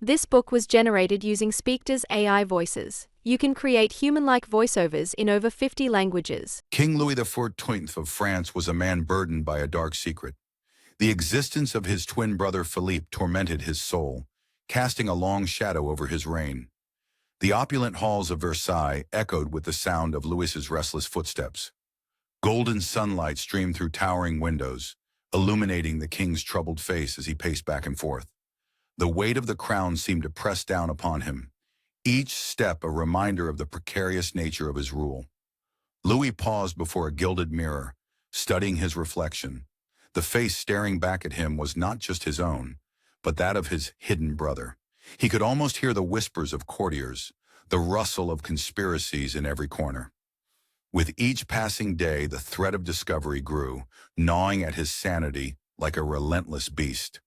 This book was generated using Speakter's AI voices. You can create human-like voiceovers in over 50 languages. King Louis XIV of France was a man burdened by a dark secret. The existence of his twin brother Philippe tormented his soul, casting a long shadow over his reign. The opulent halls of Versailles echoed with the sound of Louis's restless footsteps. Golden sunlight streamed through towering windows, illuminating the king's troubled face as he paced back and forth. The weight of the crown seemed to press down upon him, each step a reminder of the precarious nature of his rule. Louis paused before a gilded mirror, studying his reflection. The face staring back at him was not just his own, but that of his hidden brother. He could almost hear the whispers of courtiers, the rustle of conspiracies in every corner. With each passing day, the threat of discovery grew, gnawing at his sanity like a relentless beast.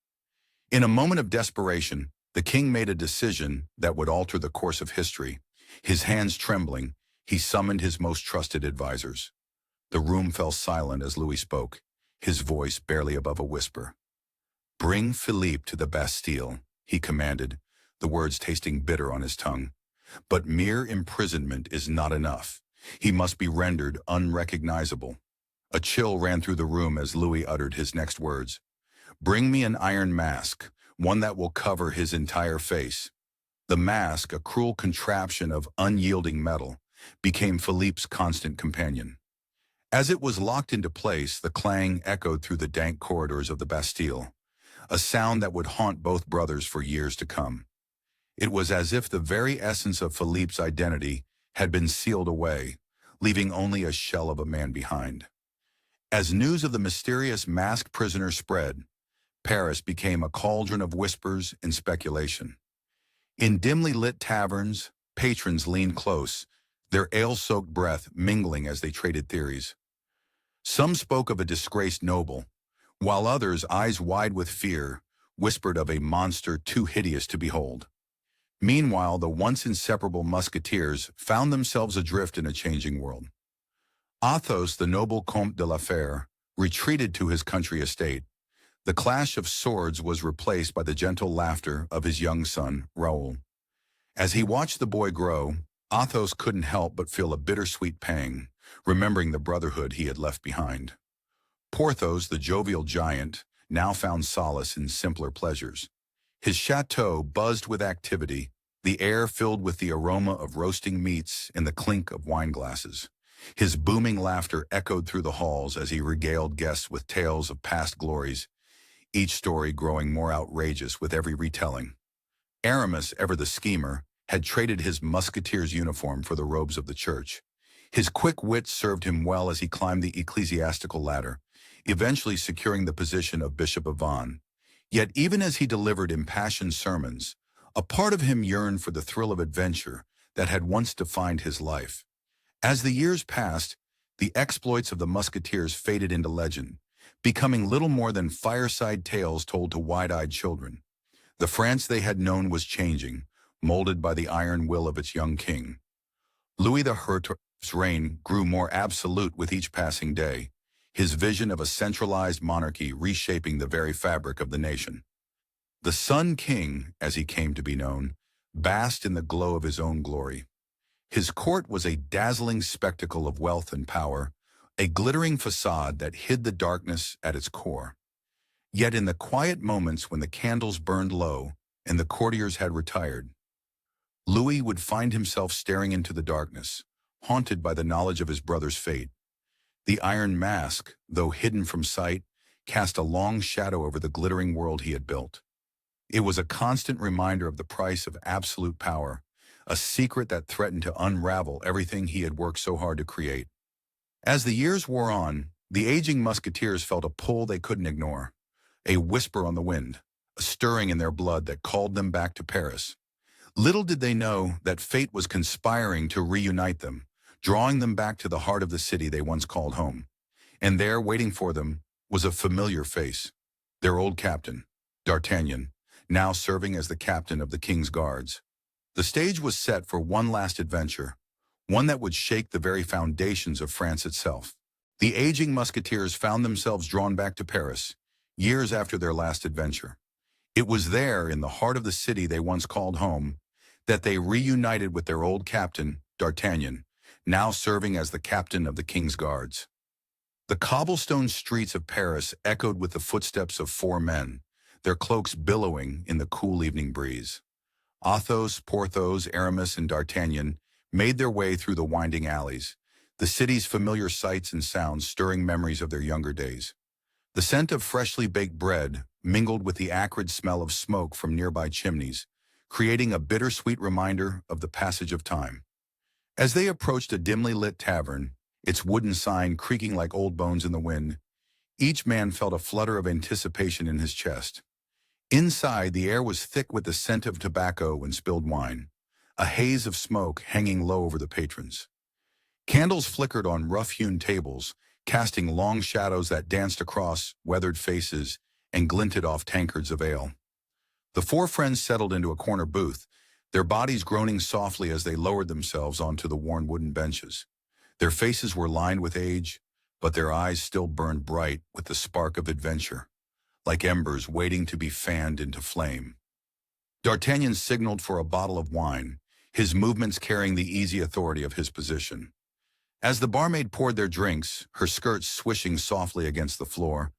In a moment of desperation, the king made a decision that would alter the course of history. His hands trembling, he summoned his most trusted advisors. The room fell silent as Louis spoke, his voice barely above a whisper. "Bring Philippe to the Bastille," he commanded, the words tasting bitter on his tongue. But mere imprisonment is not enough. He must be rendered unrecognizable. A chill ran through the room as Louis uttered his next words. "Bring me an iron mask, one that will cover his entire face." The mask, a cruel contraption of unyielding metal, became Philippe's constant companion. As it was locked into place, the clang echoed through the dank corridors of the Bastille, a sound that would haunt both brothers for years to come. It was as if the very essence of Philippe's identity had been sealed away, leaving only a shell of a man behind. As news of the mysterious masked prisoner spread, Paris became a cauldron of whispers and speculation. In dimly lit taverns, patrons leaned close, their ale-soaked breath mingling as they traded theories. Some spoke of a disgraced noble, while others, eyes wide with fear, whispered of a monster too hideous to behold. Meanwhile, the once inseparable Musketeers found themselves adrift in a changing world. Athos, the noble Comte de la Fère, retreated to his country estate. The clash of swords was replaced by the gentle laughter of his young son, Raoul. As he watched the boy grow, Athos couldn't help but feel a bittersweet pang, remembering the brotherhood he had left behind. Porthos, the jovial giant, now found solace in simpler pleasures. His chateau buzzed with activity, the air filled with the aroma of roasting meats and the clink of wine glasses. His booming laughter echoed through the halls as he regaled guests with tales of past glories, each story growing more outrageous with every retelling. Aramis, ever the schemer, had traded his musketeer's uniform for the robes of the church. His quick wit served him well as he climbed the ecclesiastical ladder, eventually securing the position of Bishop of Vannes. Yet even as he delivered impassioned sermons, a part of him yearned for the thrill of adventure that had once defined his life. As the years passed, the exploits of the Musketeers faded into legend, becoming little more than fireside tales told to wide-eyed children. The France they had known was changing, molded by the iron will of its young king. Louis XII's reign grew more absolute with each passing day, his vision of a centralized monarchy reshaping the very fabric of the nation. The Sun King, as he came to be known, basked in the glow of his own glory. His court was a dazzling spectacle of wealth and power, a glittering facade that hid the darkness at its core. Yet in the quiet moments when the candles burned low and the courtiers had retired, Louis would find himself staring into the darkness, haunted by the knowledge of his brother's fate. The iron mask, though hidden from sight, cast a long shadow over the glittering world he had built. It was a constant reminder of the price of absolute power, a secret that threatened to unravel everything he had worked so hard to create. As the years wore on, the aging musketeers felt a pull they couldn't ignore, a whisper on the wind, a stirring in their blood that called them back to Paris. Little did they know that fate was conspiring to reunite them, drawing them back to the heart of the city they once called home. And there, waiting for them, was a familiar face, their old captain, D'Artagnan, now serving as the captain of the King's Guards. The stage was set for one last adventure, one that would shake the very foundations of France itself. The aging musketeers found themselves drawn back to Paris, years after their last adventure. It was there, in the heart of the city they once called home, that they reunited with their old captain, D'Artagnan, now serving as the captain of the king's guards. The cobblestone streets of Paris echoed with the footsteps of four men, their cloaks billowing in the cool evening breeze. Athos, Porthos, Aramis, and D'Artagnan made their way through the winding alleys, the city's familiar sights and sounds stirring memories of their younger days. The scent of freshly baked bread mingled with the acrid smell of smoke from nearby chimneys, creating a bittersweet reminder of the passage of time. As they approached a dimly lit tavern, its wooden sign creaking like old bones in the wind, each man felt a flutter of anticipation in his chest. Inside, the air was thick with the scent of tobacco and spilled wine, a haze of smoke hanging low over the patrons. Candles flickered on rough-hewn tables, casting long shadows that danced across weathered faces and glinted off tankards of ale. The four friends settled into a corner booth, their bodies groaning softly as they lowered themselves onto the worn wooden benches. Their faces were lined with age, but their eyes still burned bright with the spark of adventure, like embers waiting to be fanned into flame. D'Artagnan signaled for a bottle of wine, his movements carrying the easy authority of his position. As the barmaid poured their drinks, her skirts swishing softly against the floor,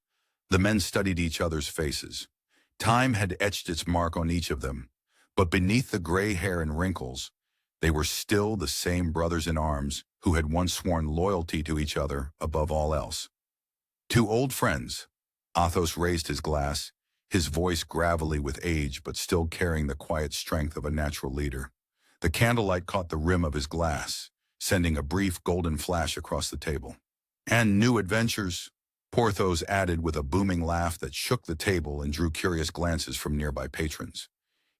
the men studied each other's faces. Time had etched its mark on each of them, but beneath the gray hair and wrinkles, they were still the same brothers in arms who had once sworn loyalty to each other above all else. Two old friends. Athos raised his glass, his voice gravelly with age but still carrying the quiet strength of a natural leader. The candlelight caught the rim of his glass, sending a brief golden flash across the table. And new adventures, Porthos added with a booming laugh that shook the table and drew curious glances from nearby patrons.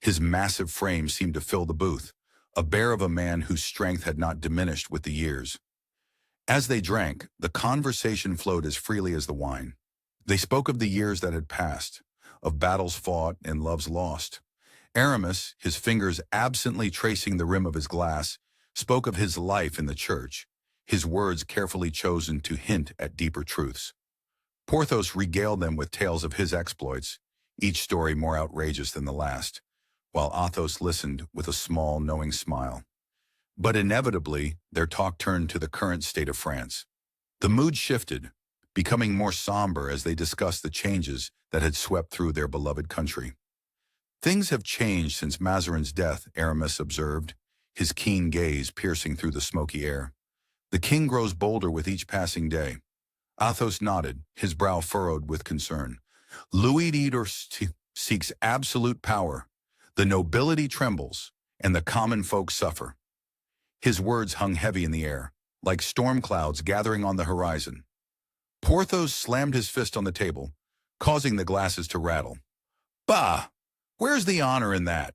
His massive frame seemed to fill the booth, a bear of a man whose strength had not diminished with the years. As they drank, the conversation flowed as freely as the wine. They spoke of the years that had passed, of battles fought and loves lost. Aramis, his fingers absently tracing the rim of his glass, spoke of his life in the church, his words carefully chosen to hint at deeper truths. Porthos regaled them with tales of his exploits, each story more outrageous than the last, while Athos listened with a small, knowing smile. But inevitably, their talk turned to the current state of France. The mood shifted, becoming more somber as they discussed the changes that had swept through their beloved country. "Things have changed since Mazarin's death," Aramis observed, his keen gaze piercing through the smoky air. "The king grows bolder with each passing day." Athos nodded, his brow furrowed with concern. "Louis XIV seeks absolute power. The nobility trembles, and the common folk suffer." His words hung heavy in the air, like storm clouds gathering on the horizon. Porthos slammed his fist on the table, causing the glasses to rattle. "Bah! Where's the honor in that?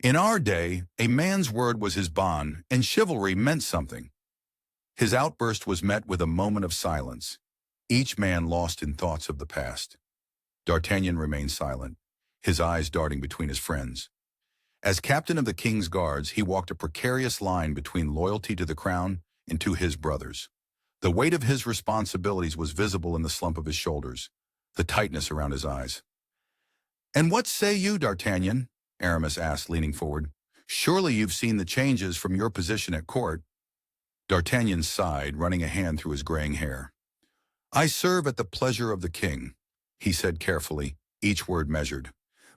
In our day, a man's word was his bond, and chivalry meant something." His outburst was met with a moment of silence, each man lost in thoughts of the past. D'Artagnan remained silent, his eyes darting between his friends. As captain of the king's guards, he walked a precarious line between loyalty to the crown and to his brothers. The weight of his responsibilities was visible in the slump of his shoulders, the tightness around his eyes. "And what say you, D'Artagnan?" Aramis asked, leaning forward. "Surely you've seen the changes from your position at court." D'Artagnan sighed, running a hand through his graying hair. "I serve at the pleasure of the king," he said carefully, each word measured.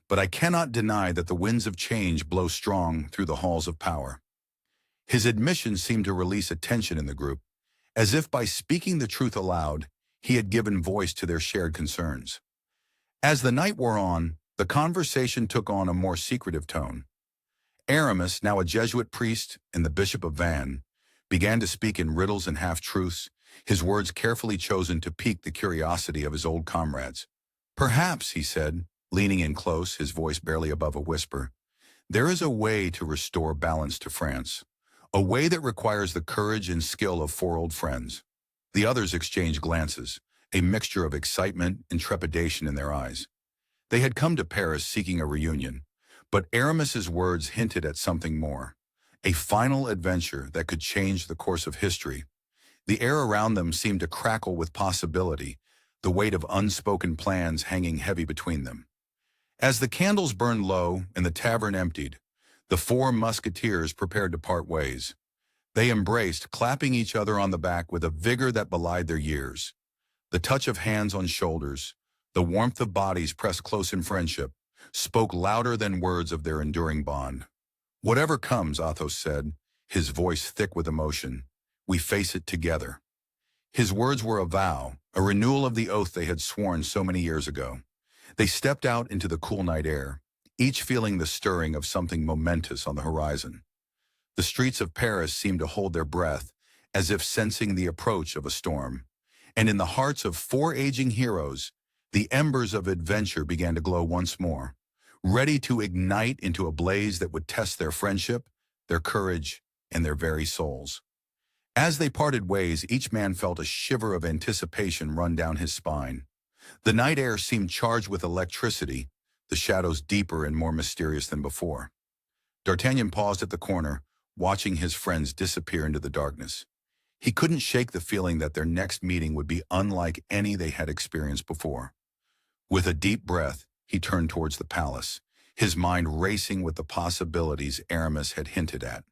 "But I cannot deny that the winds of change blow strong through the halls of power." His admission seemed to release a tension in the group, as if by speaking the truth aloud, he had given voice to their shared concerns. As the night wore on, the conversation took on a more secretive tone. Aramis, now a Jesuit priest and the Bishop of Vannes, began to speak in riddles and half-truths, his words carefully chosen to pique the curiosity of his old comrades. "Perhaps," he said, leaning in close, his voice barely above a whisper, "there is a way to restore balance to France, a way that requires the courage and skill of four old friends." The others exchanged glances, a mixture of excitement and trepidation in their eyes. They had come to Paris seeking a reunion, but Aramis's words hinted at something more, a final adventure that could change the course of history. The air around them seemed to crackle with possibility, the weight of unspoken plans hanging heavy between them. As the candles burned low and the tavern emptied, the four musketeers prepared to part ways. They embraced, clapping each other on the back with a vigor that belied their years. The touch of hands on shoulders, the warmth of bodies pressed close in friendship, spoke louder than words of their enduring bond. "Whatever comes," Athos said, his voice thick with emotion, "we face it together." His words were a vow, a renewal of the oath they had sworn so many years ago. They stepped out into the cool night air, each feeling the stirring of something momentous on the horizon. The streets of Paris seemed to hold their breath, as if sensing the approach of a storm. And in the hearts of four aging heroes, the embers of adventure began to glow once more, ready to ignite into a blaze that would test their friendship, their courage, and their very souls. As they parted ways, each man felt a shiver of anticipation run down his spine. The night air seemed charged with electricity, the shadows deeper and more mysterious than before. D'Artagnan paused at the corner, watching his friends disappear into the darkness. He couldn't shake the feeling that their next meeting would be unlike any they had experienced before. With a deep breath, he turned towards the palace, his mind racing with the possibilities Aramis had hinted at.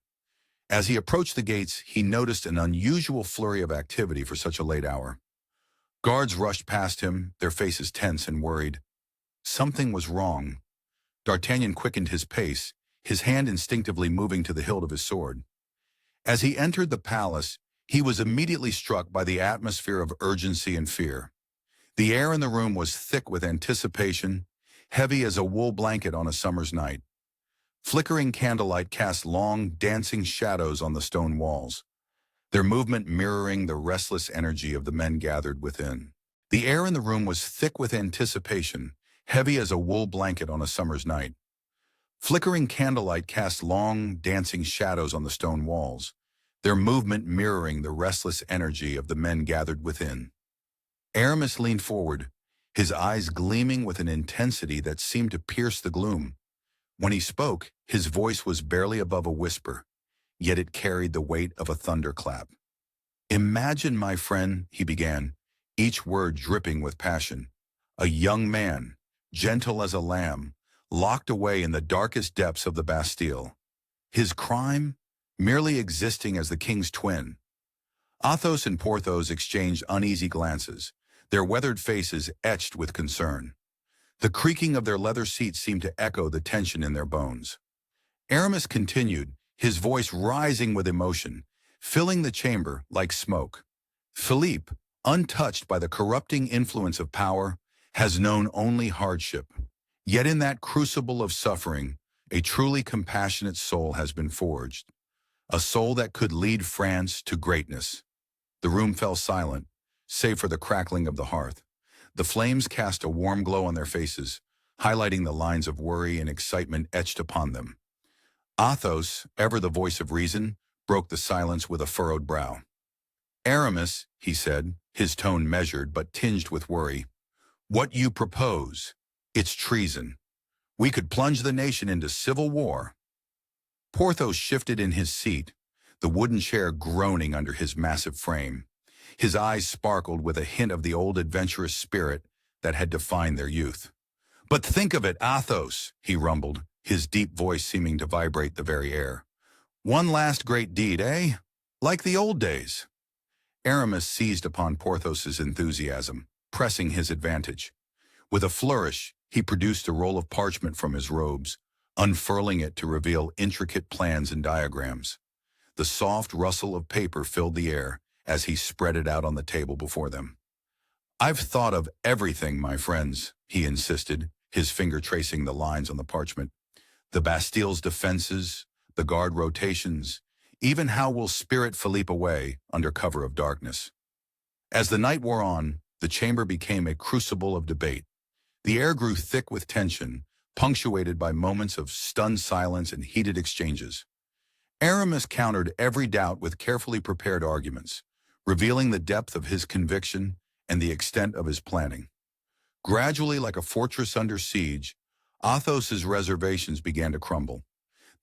As he approached the gates, he noticed an unusual flurry of activity for such a late hour. Guards rushed past him, their faces tense and worried. Something was wrong. D'Artagnan quickened his pace, his hand instinctively moving to the hilt of his sword. As he entered the palace, he was immediately struck by the atmosphere of urgency and fear. The air in the room was thick with anticipation, heavy as a wool blanket on a summer's night. Flickering candlelight cast long, dancing shadows on the stone walls, their movement mirroring the restless energy of the men gathered within. The air in the room was thick with anticipation, heavy as a wool blanket on a summer's night. Flickering candlelight cast long, dancing shadows on the stone walls, their movement mirroring the restless energy of the men gathered within. Aramis leaned forward, his eyes gleaming with an intensity that seemed to pierce the gloom. When he spoke, his voice was barely above a whisper, yet it carried the weight of a thunderclap. "Imagine, my friend," he began, each word dripping with passion, "a young man, gentle as a lamb, locked away in the darkest depths of the Bastille. His crime? Merely existing as the king's twin." Athos and Porthos exchanged uneasy glances, their weathered faces etched with concern. The creaking of their leather seats seemed to echo the tension in their bones. Aramis continued, his voice rising with emotion, filling the chamber like smoke. "Philippe, untouched by the corrupting influence of power, has known only hardship. Yet in that crucible of suffering, a truly compassionate soul has been forged, a soul that could lead France to greatness." The room fell silent, save for the crackling of the hearth. The flames cast a warm glow on their faces, highlighting the lines of worry and excitement etched upon them. Athos, ever the voice of reason, broke the silence with a furrowed brow. "Aramis," he said, his tone measured but tinged with worry, "what you propose, it's treason. We could plunge the nation into civil war." Porthos shifted in his seat, the wooden chair groaning under his massive frame. His eyes sparkled with a hint of the old adventurous spirit that had defined their youth. "But think of it, Athos," he rumbled, his deep voice seeming to vibrate the very air. "One last great deed, eh? Like the old days." Aramis seized upon Porthos's enthusiasm, pressing his advantage. With a flourish, he produced a roll of parchment from his robes, unfurling it to reveal intricate plans and diagrams. The soft rustle of paper filled the air as he spread it out on the table before them. "I've thought of everything, my friends," he insisted, his finger tracing the lines on the parchment. "The Bastille's defenses, the guard rotations, even how we'll spirit Philippe away under cover of darkness." As the night wore on, the chamber became a crucible of debate. The air grew thick with tension, punctuated by moments of stunned silence and heated exchanges. Aramis countered every doubt with carefully prepared arguments, revealing the depth of his conviction and the extent of his planning. Gradually, like a fortress under siege, Athos's reservations began to crumble.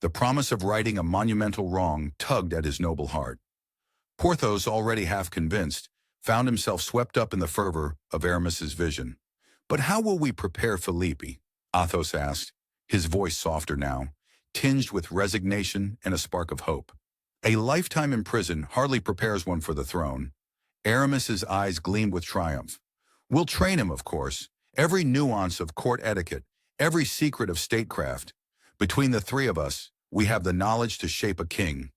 The promise of righting a monumental wrong tugged at his noble heart. Porthos, already half convinced, found himself swept up in the fervor of Aramis's vision. "But how will we prepare Philippe? Athos asked, his voice softer now, tinged with resignation and a spark of hope. A lifetime in prison hardly prepares one for the throne. Aramis's eyes gleamed with triumph. We'll train him, of course. Every nuance of court etiquette, every secret of statecraft. Between the three of us, we have the knowledge to shape a king.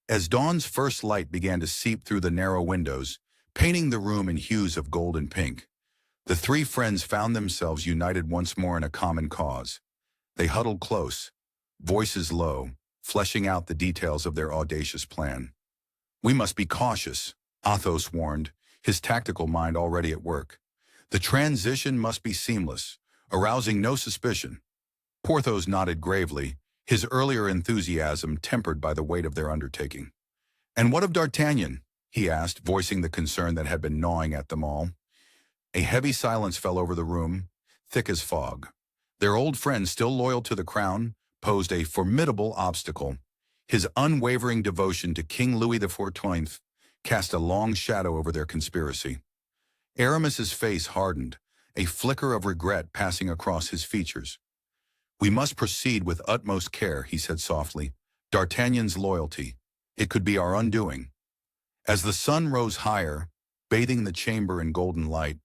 As dawn's first light began to seep through the narrow windows, painting the room in hues of gold and pink, the three friends found themselves united once more in a common cause. They huddled close, voices low, fleshing out the details of their audacious plan. We must be cautious, Athos warned, his tactical mind already at work. The transition must be seamless, arousing no suspicion. Porthos nodded gravely, his earlier enthusiasm tempered by the weight of their undertaking. "And what of D'Artagnan?" he asked, voicing the concern that had been gnawing at them all. A heavy silence fell over the room, thick as fog. Their old friend, still loyal to the crown, posed a formidable obstacle. His unwavering devotion to King Louis XIV cast a long shadow over their conspiracy. Aramis's face hardened, a flicker of regret passing across his features. "We must proceed with utmost care," he said softly. "D'Artagnan's loyalty. It could be our undoing." As the sun rose higher, bathing the chamber in golden light,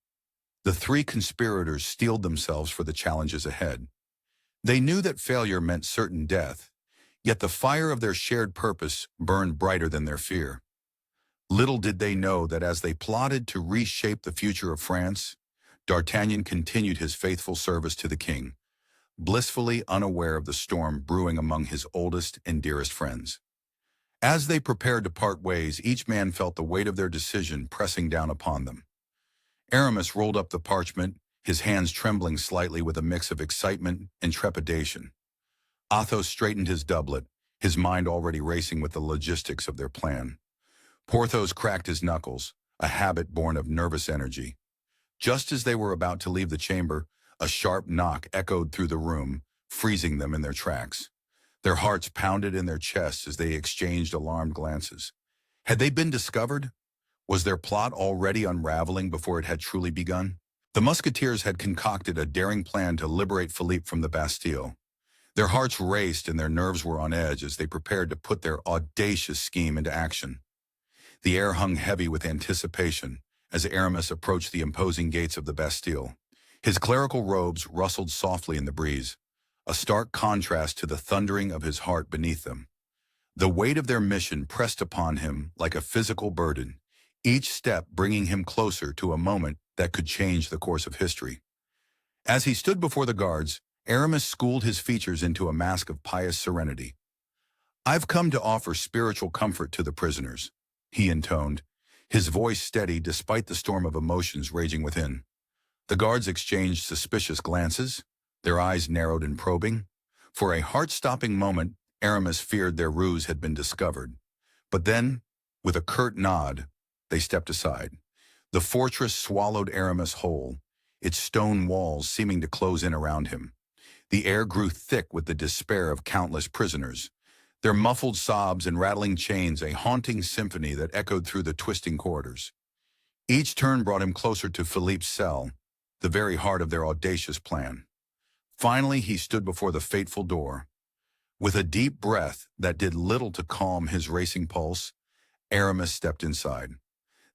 the three conspirators steeled themselves for the challenges ahead. They knew that failure meant certain death, yet the fire of their shared purpose burned brighter than their fear. Little did they know that as they plotted to reshape the future of France, D'Artagnan continued his faithful service to the king, blissfully unaware of the storm brewing among his oldest and dearest friends. As they prepared to part ways, each man felt the weight of their decision pressing down upon them. Aramis rolled up the parchment, his hands trembling slightly with a mix of excitement and trepidation. Athos straightened his doublet, his mind already racing with the logistics of their plan. Porthos cracked his knuckles, a habit born of nervous energy. Just as they were about to leave the chamber, a sharp knock echoed through the room, freezing them in their tracks. Their hearts pounded in their chests as they exchanged alarmed glances. Had they been discovered? Was their plot already unraveling before it had truly begun? The Musketeers had concocted a daring plan to liberate Philippe from the Bastille. Their hearts raced and their nerves were on edge as they prepared to put their audacious scheme into action. The air hung heavy with anticipation as Aramis approached the imposing gates of the Bastille. His clerical robes rustled softly in the breeze, a stark contrast to the thundering of his heart beneath them. The weight of their mission pressed upon him like a physical burden, each step bringing him closer to a moment that could change the course of history. As he stood before the guards, Aramis schooled his features into a mask of pious serenity. "I've come to offer spiritual comfort to the prisoners," he intoned, his voice steady despite the storm of emotions raging within. The guards exchanged suspicious glances, their eyes narrowed and probing. For a heart-stopping moment, Aramis feared their ruse had been discovered. But then, with a curt nod, they stepped aside. The fortress swallowed Aramis whole, its stone walls seeming to close in around him. The air grew thick with the despair of countless prisoners, their muffled sobs and rattling chains a haunting symphony that echoed through the twisting corridors. Each turn brought him closer to Philippe's cell, the very heart of their audacious plan. Finally, he stood before the fateful door. With a deep breath that did little to calm his racing pulse, Aramis stepped inside.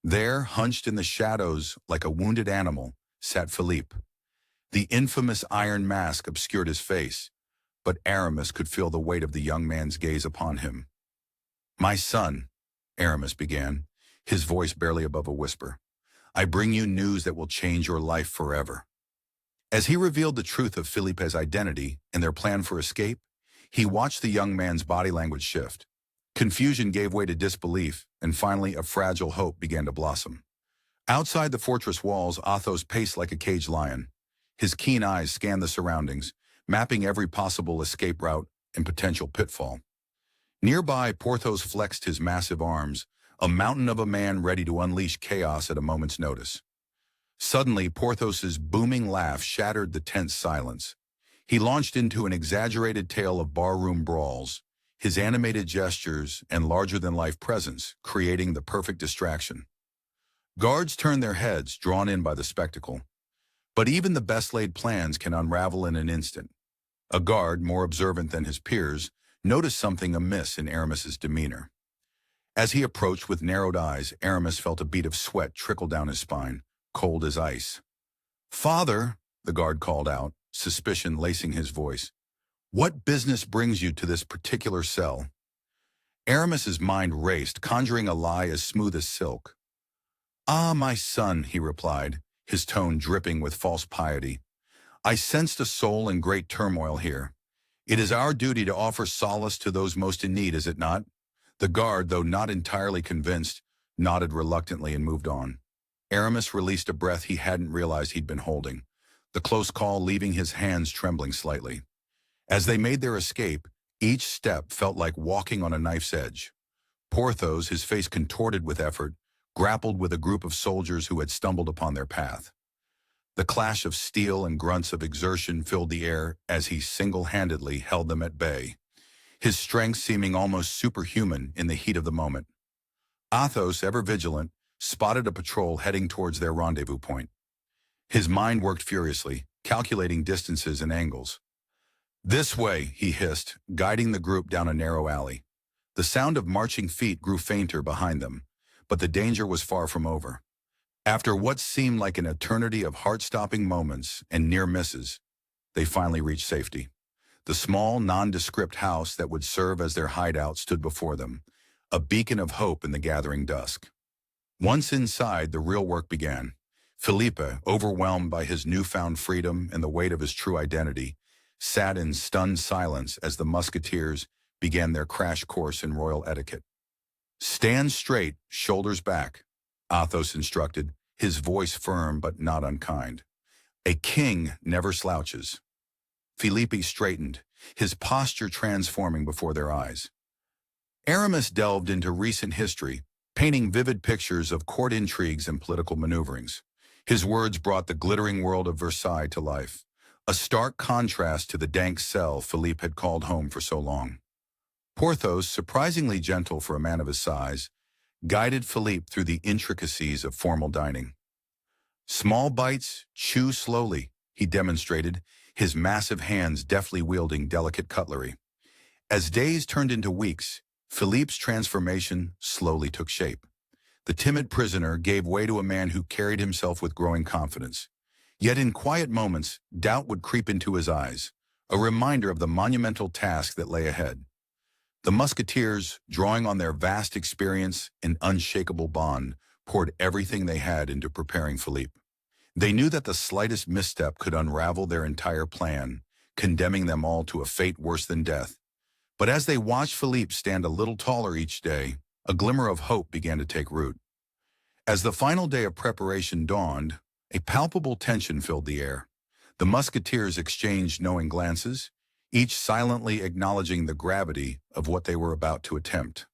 There, hunched in the shadows like a wounded animal, sat Philippe. The infamous iron mask obscured his face, but Aramis could feel the weight of the young man's gaze upon him. "My son," Aramis began, his voice barely above a whisper, "I bring you news that will change your life forever." As he revealed the truth of Philippe's identity and their plan for escape, he watched the young man's body language shift. Confusion gave way to disbelief, and finally a fragile hope began to blossom. Outside the fortress walls, Athos paced like a caged lion. His keen eyes scanned the surroundings, mapping every possible escape route and potential pitfall. Nearby, Porthos flexed his massive arms, a mountain of a man ready to unleash chaos at a moment's notice. Suddenly, Porthos's booming laugh shattered the tense silence. He launched into an exaggerated tale of barroom brawls, his animated gestures and larger-than-life presence creating the perfect distraction. Guards turned their heads, drawn in by the spectacle. But even the best-laid plans can unravel in an instant. A guard, more observant than his peers, noticed something amiss in Aramis's demeanor. As he approached with narrowed eyes, Aramis felt a bead of sweat trickle down his spine, cold as ice. "Father," the guard called out, suspicion lacing his voice, "what business brings you to this particular cell?" Aramis's mind raced, conjuring a lie as smooth as silk. "Ah, my son," he replied, his tone dripping with false piety. "I sensed a soul in great turmoil here. It is our duty to offer solace to those most in need, is it not?" The guard, though not entirely convinced, nodded reluctantly and moved on. Aramis released a breath he hadn't realized he'd been holding, the close call leaving his hands trembling slightly. As they made their escape, each step felt like walking on a knife's edge. Porthos, his face contorted with effort, grappled with a group of soldiers who had stumbled upon their path. The clash of steel and grunts of exertion filled the air as he single-handedly held them at bay, his strength seeming almost superhuman in the heat of the moment. Athos, ever vigilant, spotted a patrol heading towards their rendezvous point. His mind worked furiously, calculating distances and angles. "This way," he hissed, guiding the group down a narrow alley. The sound of marching feet grew fainter behind them, but the danger was far from over. After what seemed like an eternity of heart-stopping moments and near misses, they finally reached safety. The small, nondescript house that would serve as their hideout stood before them, a beacon of hope in the gathering dusk. Once inside, the real work began. Philippe, overwhelmed by his newfound freedom and the weight of his true identity, sat in stunned silence as the Musketeers began their crash course in royal etiquette. "Stand straight, shoulders back," Athos instructed, his voice firm but not unkind. "A king never slouches." Philippe straightened, his posture transforming before their eyes. Aramis delved into recent history, painting vivid pictures of court intrigues and political maneuverings. His words brought the glittering world of Versailles to life, a stark contrast to the dank cell Philippe had called home for so long. Porthos, surprisingly gentle for a man of his size, guided Philippe through the intricacies of formal dining. "Small bites, chew slowly," he demonstrated, his massive hands deftly wielding delicate cutlery. As days turned into weeks, Philippe's transformation slowly took shape. The timid prisoner gave way to a man who carried himself with growing confidence. Yet in quiet moments, doubt would creep into his eyes, a reminder of the monumental task that lay ahead. The Musketeers, drawing on their vast experience and unshakable bond, poured everything they had into preparing Philippe. They knew that the slightest misstep could unravel their entire plan, condemning them all to a fate worse than death. But as they watched Philippe stand a little taller each day, a glimmer of hope began to take root. As the final day of preparation dawned, a palpable tension filled the air. The Musketeers exchanged knowing glances, each silently acknowledging the gravity of what they were about to attempt.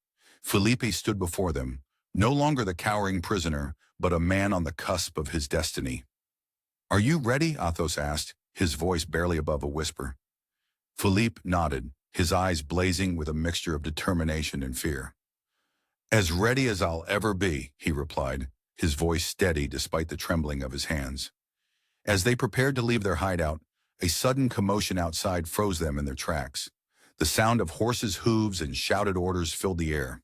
Philippe stood before them, no longer the cowering prisoner, but a man on the cusp of his destiny. "Are you ready?" Athos asked, his voice barely above a whisper. Philippe nodded, his eyes blazing with a mixture of determination and fear. "As ready as I'll ever be," he replied, his voice steady despite the trembling of his hands. As they prepared to leave their hideout, a sudden commotion outside froze them in their tracks. The sound of horses' hooves and shouted orders filled the air.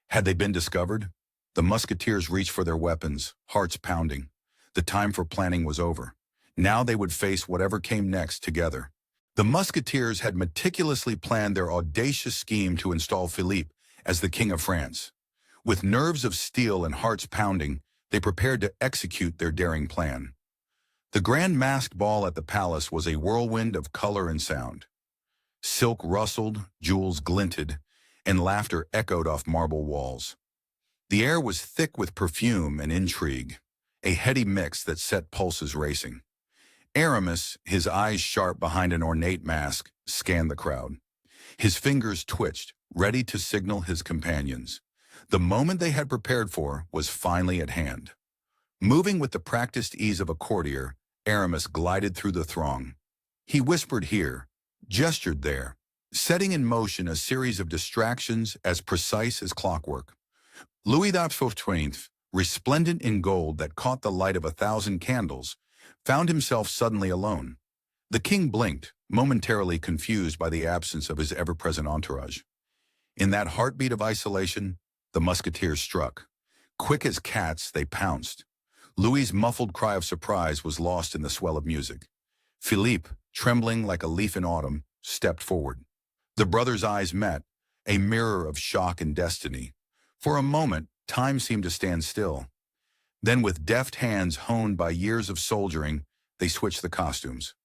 Had they been discovered? The Musketeers reached for their weapons, hearts pounding. The time for planning was over. Now they would face whatever came next together. The Musketeers had meticulously planned their audacious scheme to install Philippe as the King of France. With nerves of steel and hearts pounding, they prepared to execute their daring plan. The grand masked ball at the palace was a whirlwind of color and sound. Silk rustled, jewels glinted, and laughter echoed off marble walls. The air was thick with perfume and intrigue, a heady mix that set pulses racing. Aramis, his eyes sharp behind an ornate mask, scanned the crowd. His fingers twitched, ready to signal his companions. The moment they had prepared for was finally at hand. Moving with the practiced ease of a courtier, Aramis glided through the throng. He whispered here, gestured there, setting in motion a series of distractions as precise as clockwork. Louis XIV, resplendent in gold that caught the light of 1,000 candles, found himself suddenly alone. The king blinked, momentarily confused by the absence of his ever-present entourage. In that heartbeat of isolation, the Musketeers struck. Quick as cats, they pounced. Louis's muffled cry of surprise was lost in the swell of music. Philippe, trembling like a leaf in autumn, stepped forward. The brothers' eyes met, a mirror of shock and destiny. For a moment, time seemed to stand still. Then, with deft hands honed by years of soldiering, they switched the costumes.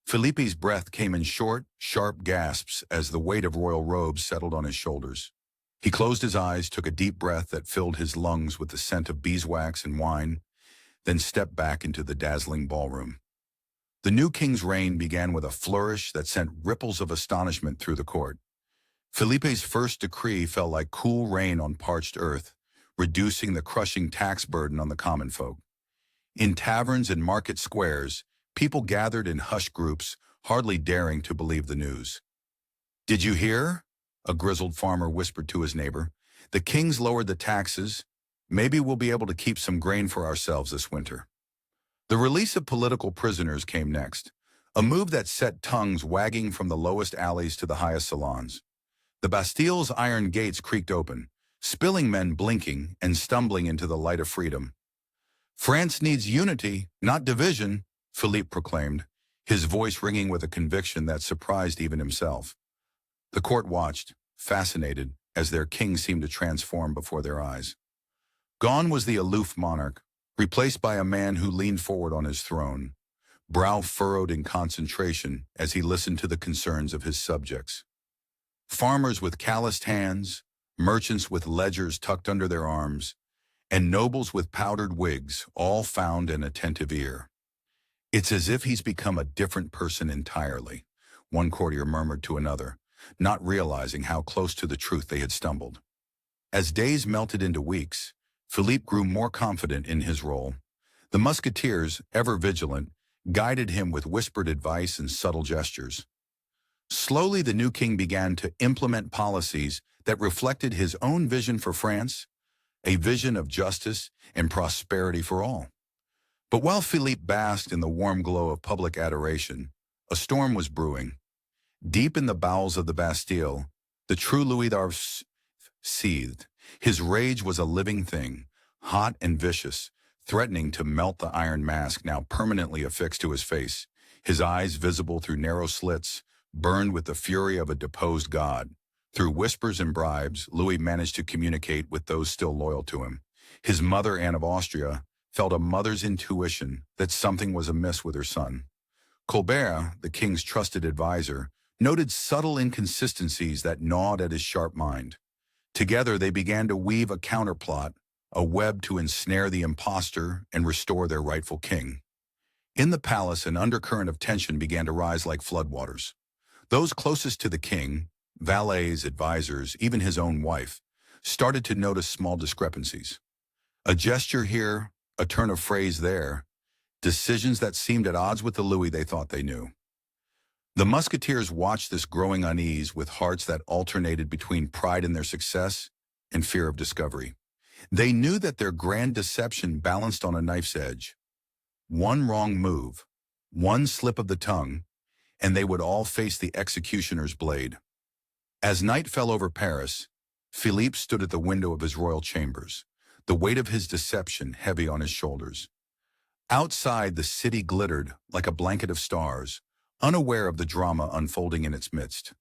Philippe's breath came in short, sharp gasps as the weight of royal robes settled on his shoulders. He closed his eyes, took a deep breath that filled his lungs with the scent of beeswax and wine, then stepped back into the dazzling ballroom. The new king's reign began with a flourish that sent ripples of astonishment through the court. Philippe's first decree fell like cool rain on parched earth, reducing the crushing tax burden on the common folk. In taverns and market squares, people gathered in hushed groups, hardly daring to believe the news. "Did you hear?" a grizzled farmer whispered to his neighbor. "The king's lowered the taxes. Maybe we'll be able to keep some grain for ourselves this winter." The release of political prisoners came next, a move that set tongues wagging from the lowest alleys to the highest salons. The Bastille's iron gates creaked open, spilling men blinking and stumbling into the light of freedom. "France needs unity, not division," Philippe proclaimed, his voice ringing with a conviction that surprised even himself. The court watched, fascinated, as their king seemed to transform before their eyes. Gone was the aloof monarch, replaced by a man who leaned forward on his throne, brow furrowed in concentration as he listened to the concerns of his subjects. Farmers with calloused hands, merchants with ledgers tucked under their arms, and nobles with powdered wigs all found an attentive ear. "It's as if he's become a different person entirely," one courtier murmured to another, not realizing how close to the truth they had stumbled. As days melted into weeks, Philippe grew more confident in his role. The Musketeers, ever vigilant, guided him with whispered advice and subtle gestures. Slowly, the new king began to implement policies that reflected his own vision for France, a vision of justice and prosperity for all. But while Philippe basked in the warm glow of public adoration, a storm was brewing. Deep in the bowels of the Bastille, the true Louis XIV seethed. His rage was a living thing, hot and vicious, threatening to melt the iron mask now permanently affixed to his face. His eyes, visible through narrow slits, burned with the fury of a deposed god. Through whispers and bribes, Louis managed to communicate with those still loyal to him. His mother, Anne of Austria, felt a mother's intuition that something was amiss with her son. Colbert, the king's trusted advisor, noted subtle inconsistencies that gnawed at his sharp mind. Together, they began to weave a counterplot, a web to ensnare the impostor and restore their rightful king. In the palace, an undercurrent of tension began to rise like floodwaters. Those closest to the king, valets, advisors, even his own wife, started to notice small discrepancies. A gesture here, a turn of phrase there, decisions that seemed at odds with the Louis they thought they knew. The Musketeers watched this growing unease with hearts that alternated between pride in their success and fear of discovery. They knew that their grand deception balanced on a knife's edge. One wrong move, one slip of the tongue, and they would all face the executioner's blade. As night fell over Paris, Philippe stood at the window of his royal chambers, the weight of his deception heavy on his shoulders. Outside, the city glittered like a blanket of stars, unaware of the drama unfolding in its midst.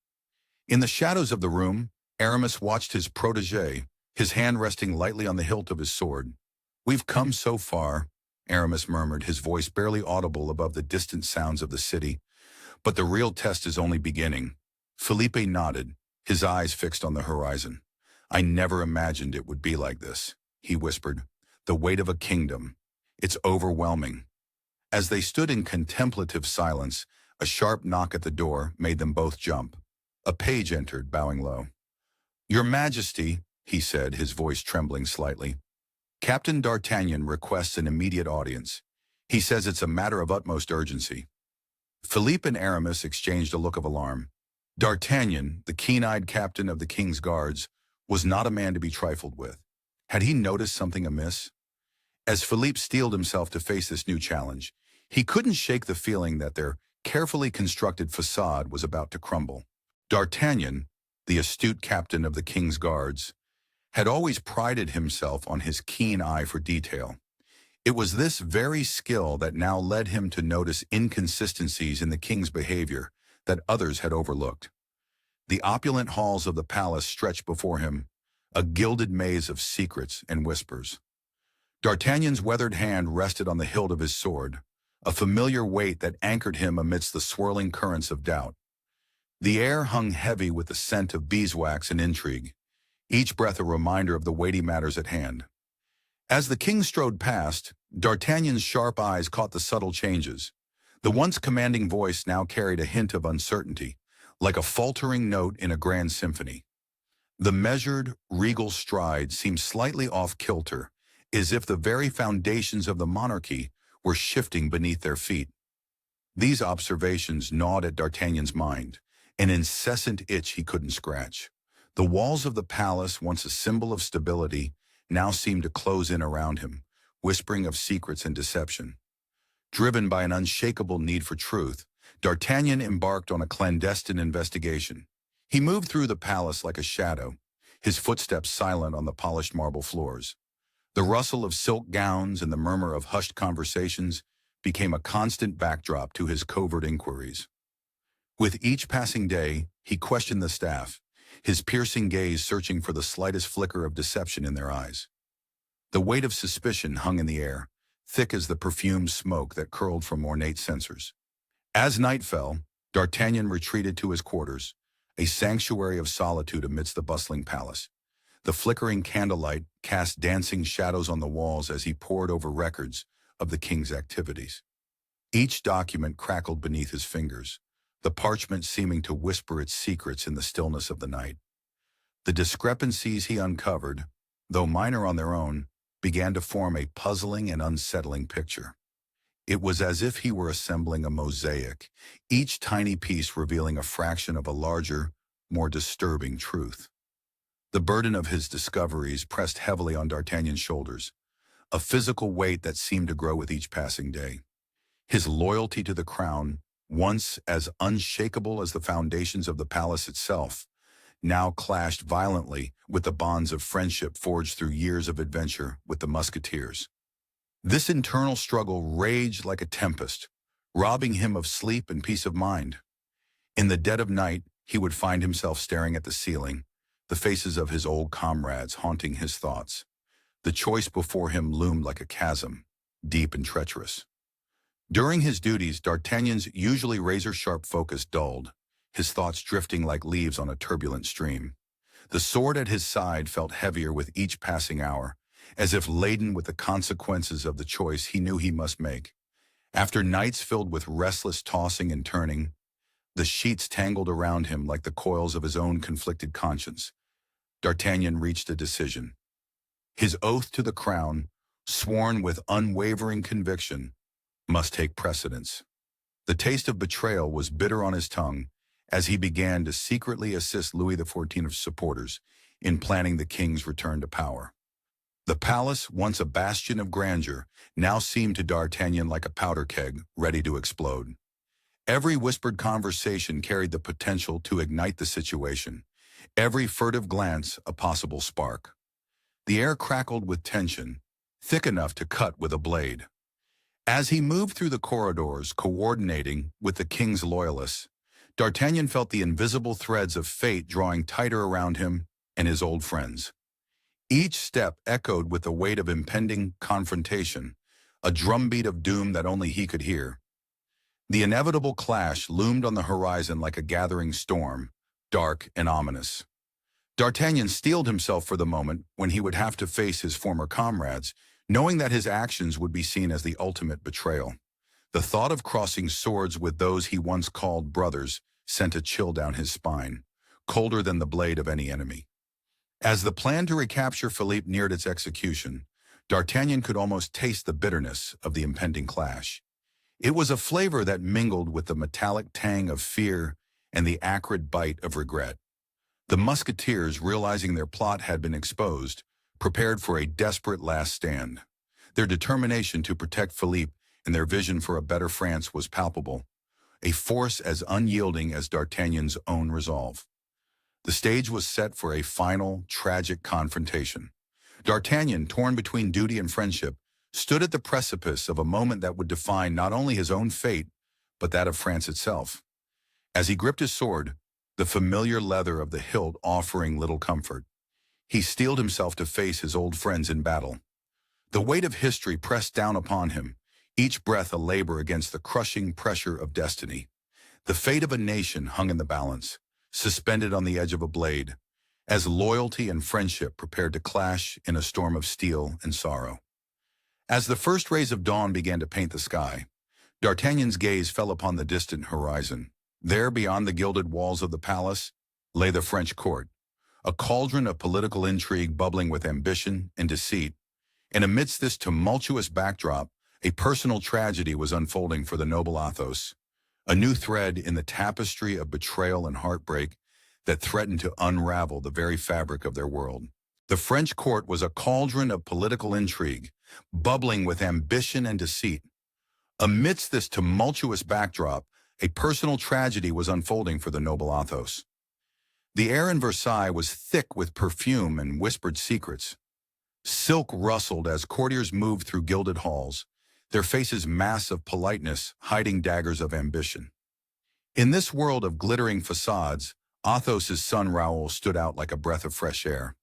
In the shadows of the room, Aramis watched his protégé, his hand resting lightly on the hilt of his sword. "We've come so far," Aramis murmured, his voice barely audible above the distant sounds of the city. "But the real test is only beginning." Philippe nodded, his eyes fixed on the horizon. "I never imagined it would be like this," he whispered. "The weight of a kingdom. It's overwhelming." As they stood in contemplative silence, a sharp knock at the door made them both jump. A page entered, bowing low. "Your Majesty," he said, his voice trembling slightly, "Captain D'Artagnan requests an immediate audience. He says it's a matter of utmost urgency." Philippe and Aramis exchanged a look of alarm. D'Artagnan, the keen-eyed captain of the king's guards, was not a man to be trifled with. Had he noticed something amiss? As Philippe steeled himself to face this new challenge, he couldn't shake the feeling that their carefully constructed facade was about to crumble. D'Artagnan, the astute captain of the king's guards, had always prided himself on his keen eye for detail. It was this very skill that now led him to notice inconsistencies in the king's behavior that others had overlooked. The opulent halls of the palace stretched before him, a gilded maze of secrets and whispers. D'Artagnan's weathered hand rested on the hilt of his sword, a familiar weight that anchored him amidst the swirling currents of doubt. The air hung heavy with the scent of beeswax and intrigue, each breath a reminder of the weighty matters at hand. As the king strode past, D'Artagnan's sharp eyes caught the subtle changes. The once commanding voice now carried a hint of uncertainty, like a faltering note in a grand symphony. The measured, regal stride seemed slightly off-kilter, as if the very foundations of the monarchy were shifting beneath their feet. These observations gnawed at D'Artagnan's mind, an incessant itch he couldn't scratch. The walls of the palace, once a symbol of stability, now seemed to close in around him, whispering of secrets and deception. Driven by an unshakable need for truth, D'Artagnan embarked on a clandestine investigation. He moved through the palace like a shadow, his footsteps silent on the polished marble floors. The rustle of silk gowns and the murmur of hushed conversations became a constant backdrop to his covert inquiries. With each passing day, he questioned the staff, his piercing gaze searching for the slightest flicker of deception in their eyes. The weight of suspicion hung in the air, thick as the perfumed smoke that curled from ornate censers. As night fell, D'Artagnan retreated to his quarters, a sanctuary of solitude amidst the bustling palace. The flickering candlelight cast dancing shadows on the walls as he pored over records of the king's activities. Each document crackled beneath his fingers, the parchment seeming to whisper its secrets in the stillness of the night. The discrepancies he uncovered, though minor on their own, began to form a puzzling and unsettling picture. It was as if he were assembling a mosaic, each tiny piece revealing a fraction of a larger, more disturbing truth. The burden of his discoveries pressed heavily on D'Artagnan's shoulders, a physical weight that seemed to grow with each passing day. His loyalty to the crown, once as unshakable as the foundations of the palace itself, now clashed violently with the bonds of friendship forged through years of adventure with the Musketeers. This internal struggle raged like a tempest, robbing him of sleep and peace of mind. In the dead of night, he would find himself staring at the ceiling, the faces of his old comrades haunting his thoughts. The choice before him loomed like a chasm, deep and treacherous. During his duties, D'Artagnan's usually razor-sharp focus dulled, his thoughts drifting like leaves on a turbulent stream. The sword at his side felt heavier with each passing hour, as if laden with the consequences of the choice he knew he must make. After nights filled with restless tossing and turning, the sheets tangled around him like the coils of his own conflicted conscience, D'Artagnan reached a decision. His oath to the crown, sworn with unwavering conviction, must take precedence. The taste of betrayal was bitter on his tongue as he began to secretly assist Louis XIV's supporters in planning the king's return to power. The palace, once a bastion of grandeur, now seemed to D'Artagnan like a powder keg ready to explode. Every whispered conversation carried the potential to ignite the situation, every furtive glance a possible spark. The air crackled with tension, thick enough to cut with a blade. As he moved through the corridors, coordinating with the king's loyalists, D'Artagnan felt the invisible threads of fate drawing tighter around him and his old friends. Each step echoed with the weight of impending confrontation, a drumbeat of doom that only he could hear. The inevitable clash loomed on the horizon like a gathering storm, dark and ominous. D'Artagnan steeled himself for the moment when he would have to face his former comrades, knowing that his actions would be seen as the ultimate betrayal. The thought of crossing swords with those he once called brothers sent a chill down his spine, colder than the blade of any enemy. As the plan to recapture Philippe neared its execution, D'Artagnan could almost taste the bitterness of the impending clash. It was a flavor that mingled with the metallic tang of fear and the acrid bite of regret. The Musketeers, realizing their plot had been exposed, prepared for a desperate last stand. Their determination to protect Philippe and their vision for a better France was palpable, a force as unyielding as D'Artagnan's own resolve. The stage was set for a final, tragic confrontation. D'Artagnan, torn between duty and friendship, stood at the precipice of a moment that would define not only his own fate, but that of France itself. As he gripped his sword, the familiar leather of the hilt offering little comfort, he steeled himself to face his old friends in battle. The weight of history pressed down upon him, each breath a labor against the crushing pressure of destiny. The fate of a nation hung in the balance, suspended on the edge of a blade, as loyalty and friendship prepared to clash in a storm of steel and sorrow. As the first rays of dawn began to paint the sky, D'Artagnan's gaze fell upon the distant horizon. There, beyond the gilded walls of the palace, lay the French court, a cauldron of political intrigue bubbling with ambition and deceit. And amidst this tumultuous backdrop, a personal tragedy was unfolding for the noble Athos, a new thread in the tapestry of betrayal and heartbreak that threatened to unravel the very fabric of their world. The French court was a cauldron of political intrigue, bubbling with ambition and deceit. Amidst this tumultuous backdrop, a personal tragedy was unfolding for the noble Athos. The air in Versailles was thick with perfume and whispered secrets. Silk rustled as courtiers moved through gilded halls, their faces masks of politeness hiding daggers of ambition. In this world of glittering facades, Athos's son Raoul stood out like a breath of fresh air.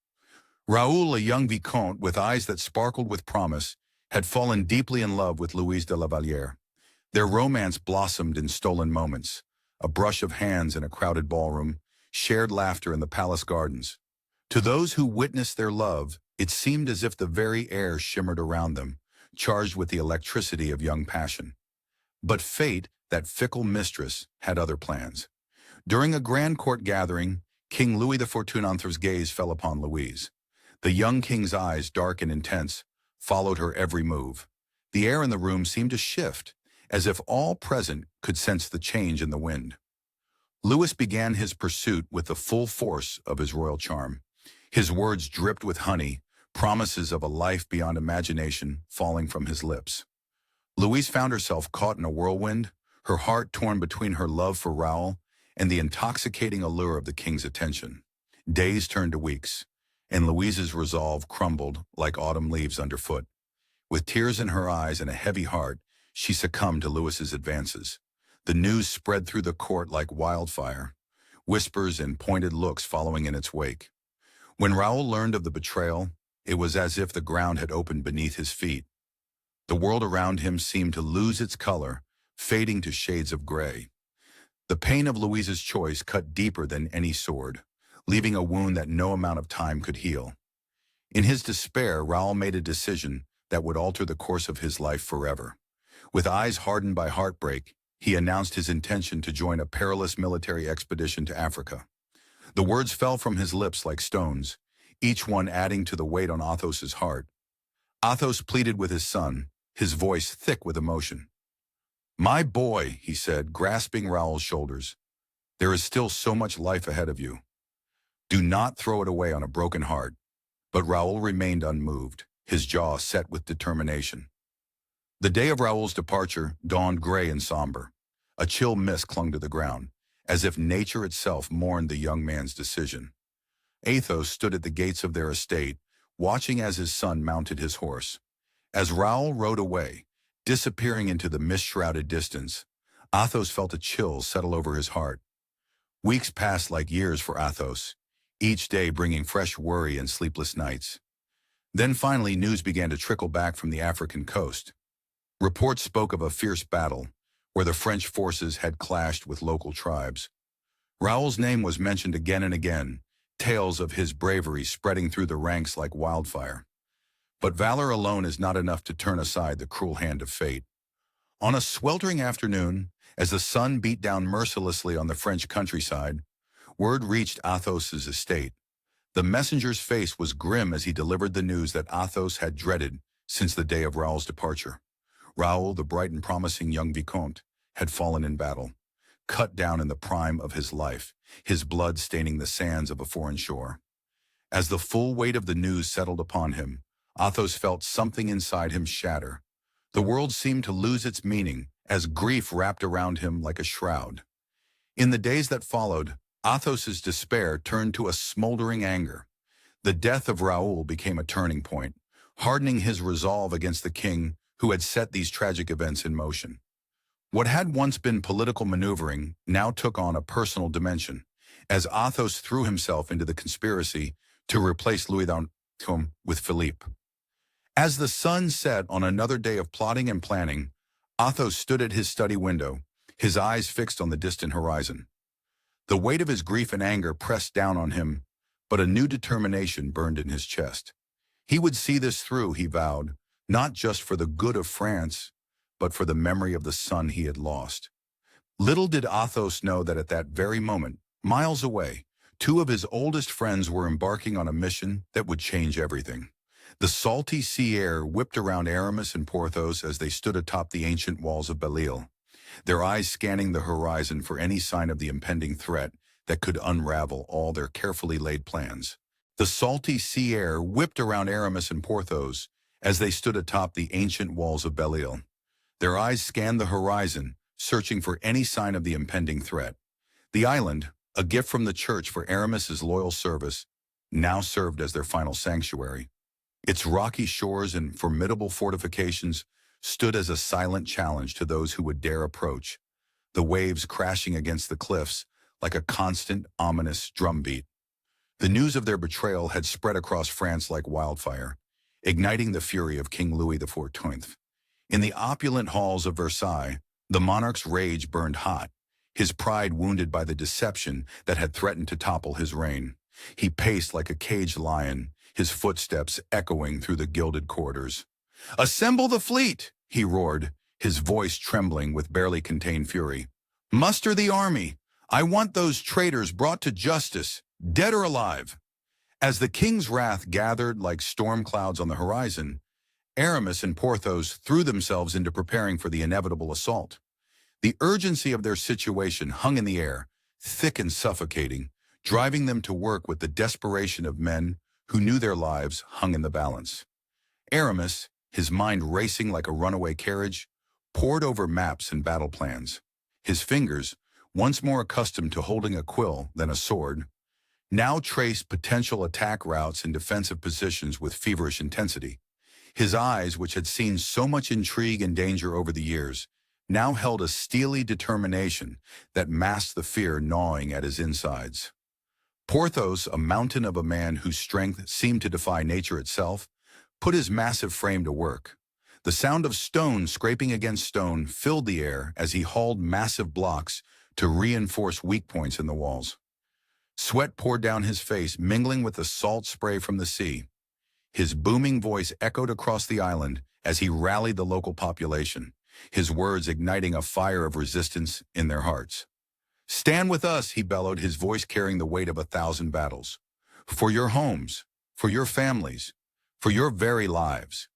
Raoul, a young vicomte with eyes that sparkled with promise, had fallen deeply in love with Louise de la Vallière. Their romance blossomed in stolen moments, a brush of hands in a crowded ballroom, shared laughter in the palace gardens. To those who witnessed their love, it seemed as if the very air shimmered around them, charged with the electricity of young passion. But fate, that fickle mistress, had other plans. During a grand court gathering, King Louis XIV gaze fell upon Louise. The young king's eyes, dark and intense, followed her every move. The air in the room seemed to shift, as if all present could sense the change in the wind. Louis began his pursuit with the full force of his royal charm. His words dripped with honey, promises of a life beyond imagination falling from his lips. Louise found herself caught in a whirlwind, her heart torn between her love for Raoul and the intoxicating allure of the king's attention. Days turned to weeks, and Louise's resolve crumbled like autumn leaves underfoot. With tears in her eyes and a heavy heart, she succumbed to Louis's advances. The news spread through the court like wildfire, whispers and pointed looks following in its wake. When Raoul learned of the betrayal, it was as if the ground had opened beneath his feet. The world around him seemed to lose its color, fading to shades of gray. The pain of Louise's choice cut deeper than any sword, leaving a wound that no amount of time could heal. In his despair, Raoul made a decision that would alter the course of his life forever. With eyes hardened by heartbreak, he announced his intention to join a perilous military expedition to Africa. The words fell from his lips like stones, each one adding to the weight on Athos's heart. Athos pleaded with his son, his voice thick with emotion. "My boy," he said, grasping Raoul's shoulders, "there is still so much life ahead of you. Do not throw it away on a broken heart." But Raoul remained unmoved, his jaw set with determination. The day of Raoul's departure dawned gray and somber. A chill mist clung to the ground, as if nature itself mourned the young man's decision. Athos stood at the gates of their estate, watching as his son mounted his horse. As Raoul rode away, disappearing into the mist-shrouded distance, Athos felt a chill settle over his heart. Weeks passed like years for Athos, each day bringing fresh worry and sleepless nights. Then finally news began to trickle back from the African coast. Reports spoke of a fierce battle, where the French forces had clashed with local tribes. Raoul's name was mentioned again and again, tales of his bravery spreading through the ranks like wildfire. But valor alone is not enough to turn aside the cruel hand of fate. On a sweltering afternoon, as the sun beat down mercilessly on the French countryside, word reached Athos's estate. The messenger's face was grim as he delivered the news that Athos had dreaded since the day of Raoul's departure. Raoul, the bright and promising young vicomte, had fallen in battle, cut down in the prime of his life, his blood staining the sands of a foreign shore. As the full weight of the news settled upon him, Athos felt something inside him shatter. The world seemed to lose its meaning as grief wrapped around him like a shroud. In the days that followed, Athos's despair turned to a smoldering anger. The death of Raoul became a turning point, hardening his resolve against the king who had set these tragic events in motion. What had once been political maneuvering now took on a personal dimension, as Athos threw himself into the conspiracy to replace Louis XIV with Philippe. As the sun set on another day of plotting and planning, Athos stood at his study window, his eyes fixed on the distant horizon. The weight of his grief and anger pressed down on him, but a new determination burned in his chest. He would see this through, he vowed, not just for the good of France, but for the memory of the son he had lost. Little did Athos know that at that very moment, miles away, two of his oldest friends were embarking on a mission that would change everything. The salty sea air whipped around Aramis and Porthos as they stood atop the ancient walls of Belle-Île, their eyes scanning the horizon for any sign of the impending threat that could unravel all their carefully laid plans. The salty sea air whipped around Aramis and Porthos as they stood atop the ancient walls of Belle-Île. Their eyes scanned the horizon, searching for any sign of the impending threat. The island, a gift from the church for Aramis's loyal service, now served as their final sanctuary. Its rocky shores and formidable fortifications stood as a silent challenge to those who would dare approach, the waves crashing against the cliffs like a constant, ominous drumbeat. The news of their betrayal had spread across France like wildfire, igniting the fury of King Louis XIV. In the opulent halls of Versailles, the monarch's rage burned hot, his pride wounded by the deception that had threatened to topple his reign. He paced like a caged lion, his footsteps echoing through the gilded corridors. "Assemble the fleet!" he roared, his voice trembling with barely contained fury. "Muster the army! I want those traitors brought to justice, dead or alive!" As the king's wrath gathered like storm clouds on the horizon, Aramis and Porthos threw themselves into preparing for the inevitable assault. The urgency of their situation hung in the air, thick and suffocating, driving them to work with the desperation of men who knew their lives hung in the balance. Aramis, his mind racing like a runaway carriage, pored over maps and battle plans. His fingers, once more accustomed to holding a quill than a sword, now traced potential attack routes and defensive positions with feverish intensity. His eyes, which had seen so much intrigue and danger over the years, now held a steely determination that masked the fear gnawing at his insides. Porthos, a mountain of a man whose strength seemed to defy nature itself, put his massive frame to work. The sound of stone scraping against stone filled the air as he hauled massive blocks to reinforce weak points in the walls. Sweat poured down his face, mingling with the salt spray from the sea. His booming voice echoed across the island as he rallied the local population, his words igniting a fire of resistance in their hearts. "Stand with us," he bellowed, his voice carrying the weight of 1,000 battles. "For your homes, for your families, for your very lives."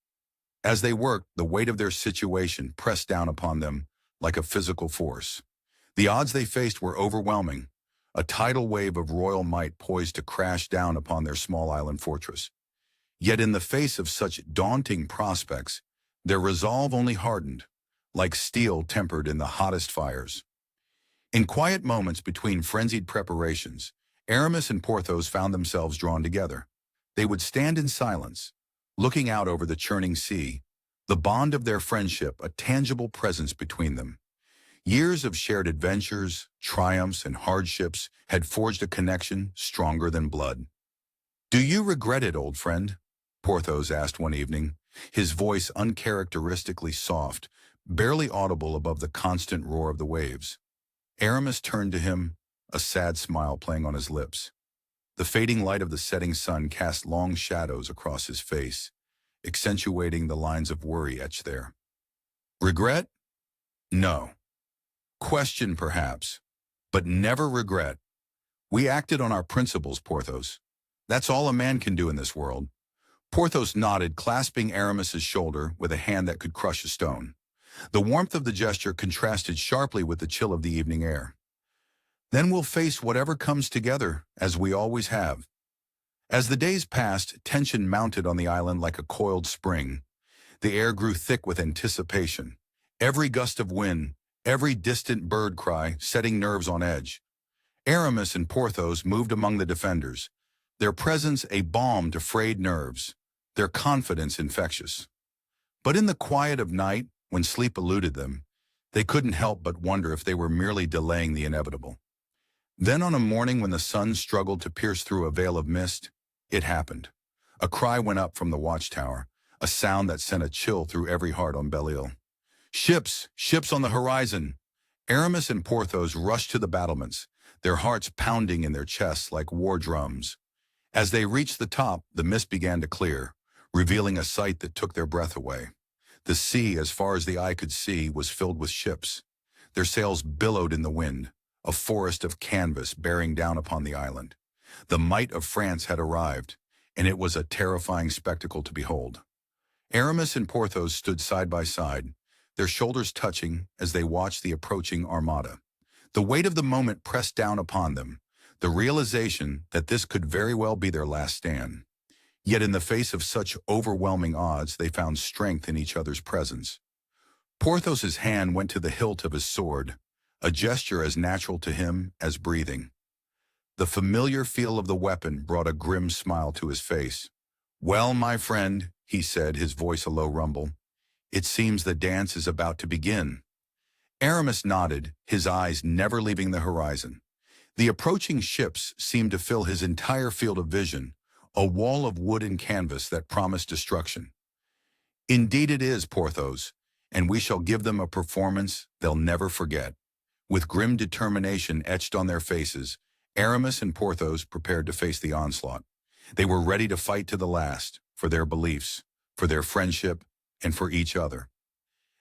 As they worked, the weight of their situation pressed down upon them like a physical force. The odds they faced were overwhelming, a tidal wave of royal might poised to crash down upon their small island fortress. Yet in the face of such daunting prospects, their resolve only hardened, like steel tempered in the hottest fires. In quiet moments between frenzied preparations, Aramis and Porthos found themselves drawn together. They would stand in silence, looking out over the churning sea, the bond of their friendship a tangible presence between them. Years of shared adventures, triumphs, and hardships had forged a connection stronger than blood. "Do you regret it, old friend?" Porthos asked one evening, his voice uncharacteristically soft, barely audible above the constant roar of the waves. Aramis turned to him, a sad smile playing on his lips. The fading light of the setting sun cast long shadows across his face, accentuating the lines of worry etched there. "Regret? No. Question, perhaps, but never regret. We acted on our principles, Porthos. That's all a man can do in this world." Porthos nodded, clasping Aramis's shoulder with a hand that could crush a stone. The warmth of the gesture contrasted sharply with the chill of the evening air. "Then we'll face whatever comes together, as we always have." As the days passed, tension mounted on the island like a coiled spring. The air grew thick with anticipation. Every gust of wind, every distant bird cry, setting nerves on edge. Aramis and Porthos moved among the defenders, their presence a balm to frayed nerves, their confidence infectious. But in the quiet of night, when sleep eluded them, they couldn't help but wonder if they were merely delaying the inevitable. Then on a morning when the sun struggled to pierce through a veil of mist, it happened. A cry went up from the watchtower, a sound that sent a chill through every heart on Belle-Île. Ships! Ships on the horizon! Aramis and Porthos rushed to the battlements, their hearts pounding in their chests like war drums. As they reached the top, the mist began to clear, revealing a sight that took their breath away. The sea, as far as the eye could see, was filled with ships. Their sails billowed in the wind, a forest of canvas bearing down upon the island. The might of France had arrived, and it was a terrifying spectacle to behold. Aramis and Porthos stood side by side, their shoulders touching as they watched the approaching armada. The weight of the moment pressed down upon them, the realization that this could very well be their last stand. Yet in the face of such overwhelming odds, they found strength in each other's presence. Porthos's hand went to the hilt of his sword, a gesture as natural to him as breathing. The familiar feel of the weapon brought a grim smile to his face. "Well, my friend," he said, his voice a low rumble, "it seems the dance is about to begin." Aramis nodded, his eyes never leaving the horizon. The approaching ships seemed to fill his entire field of vision, a wall of wood and canvas that promised destruction. "Indeed it is, Porthos, and we shall give them a performance they'll never forget." With grim determination etched on their faces, Aramis and Porthos prepared to face the onslaught. They were ready to fight to the last, for their beliefs, for their friendship, and for each other.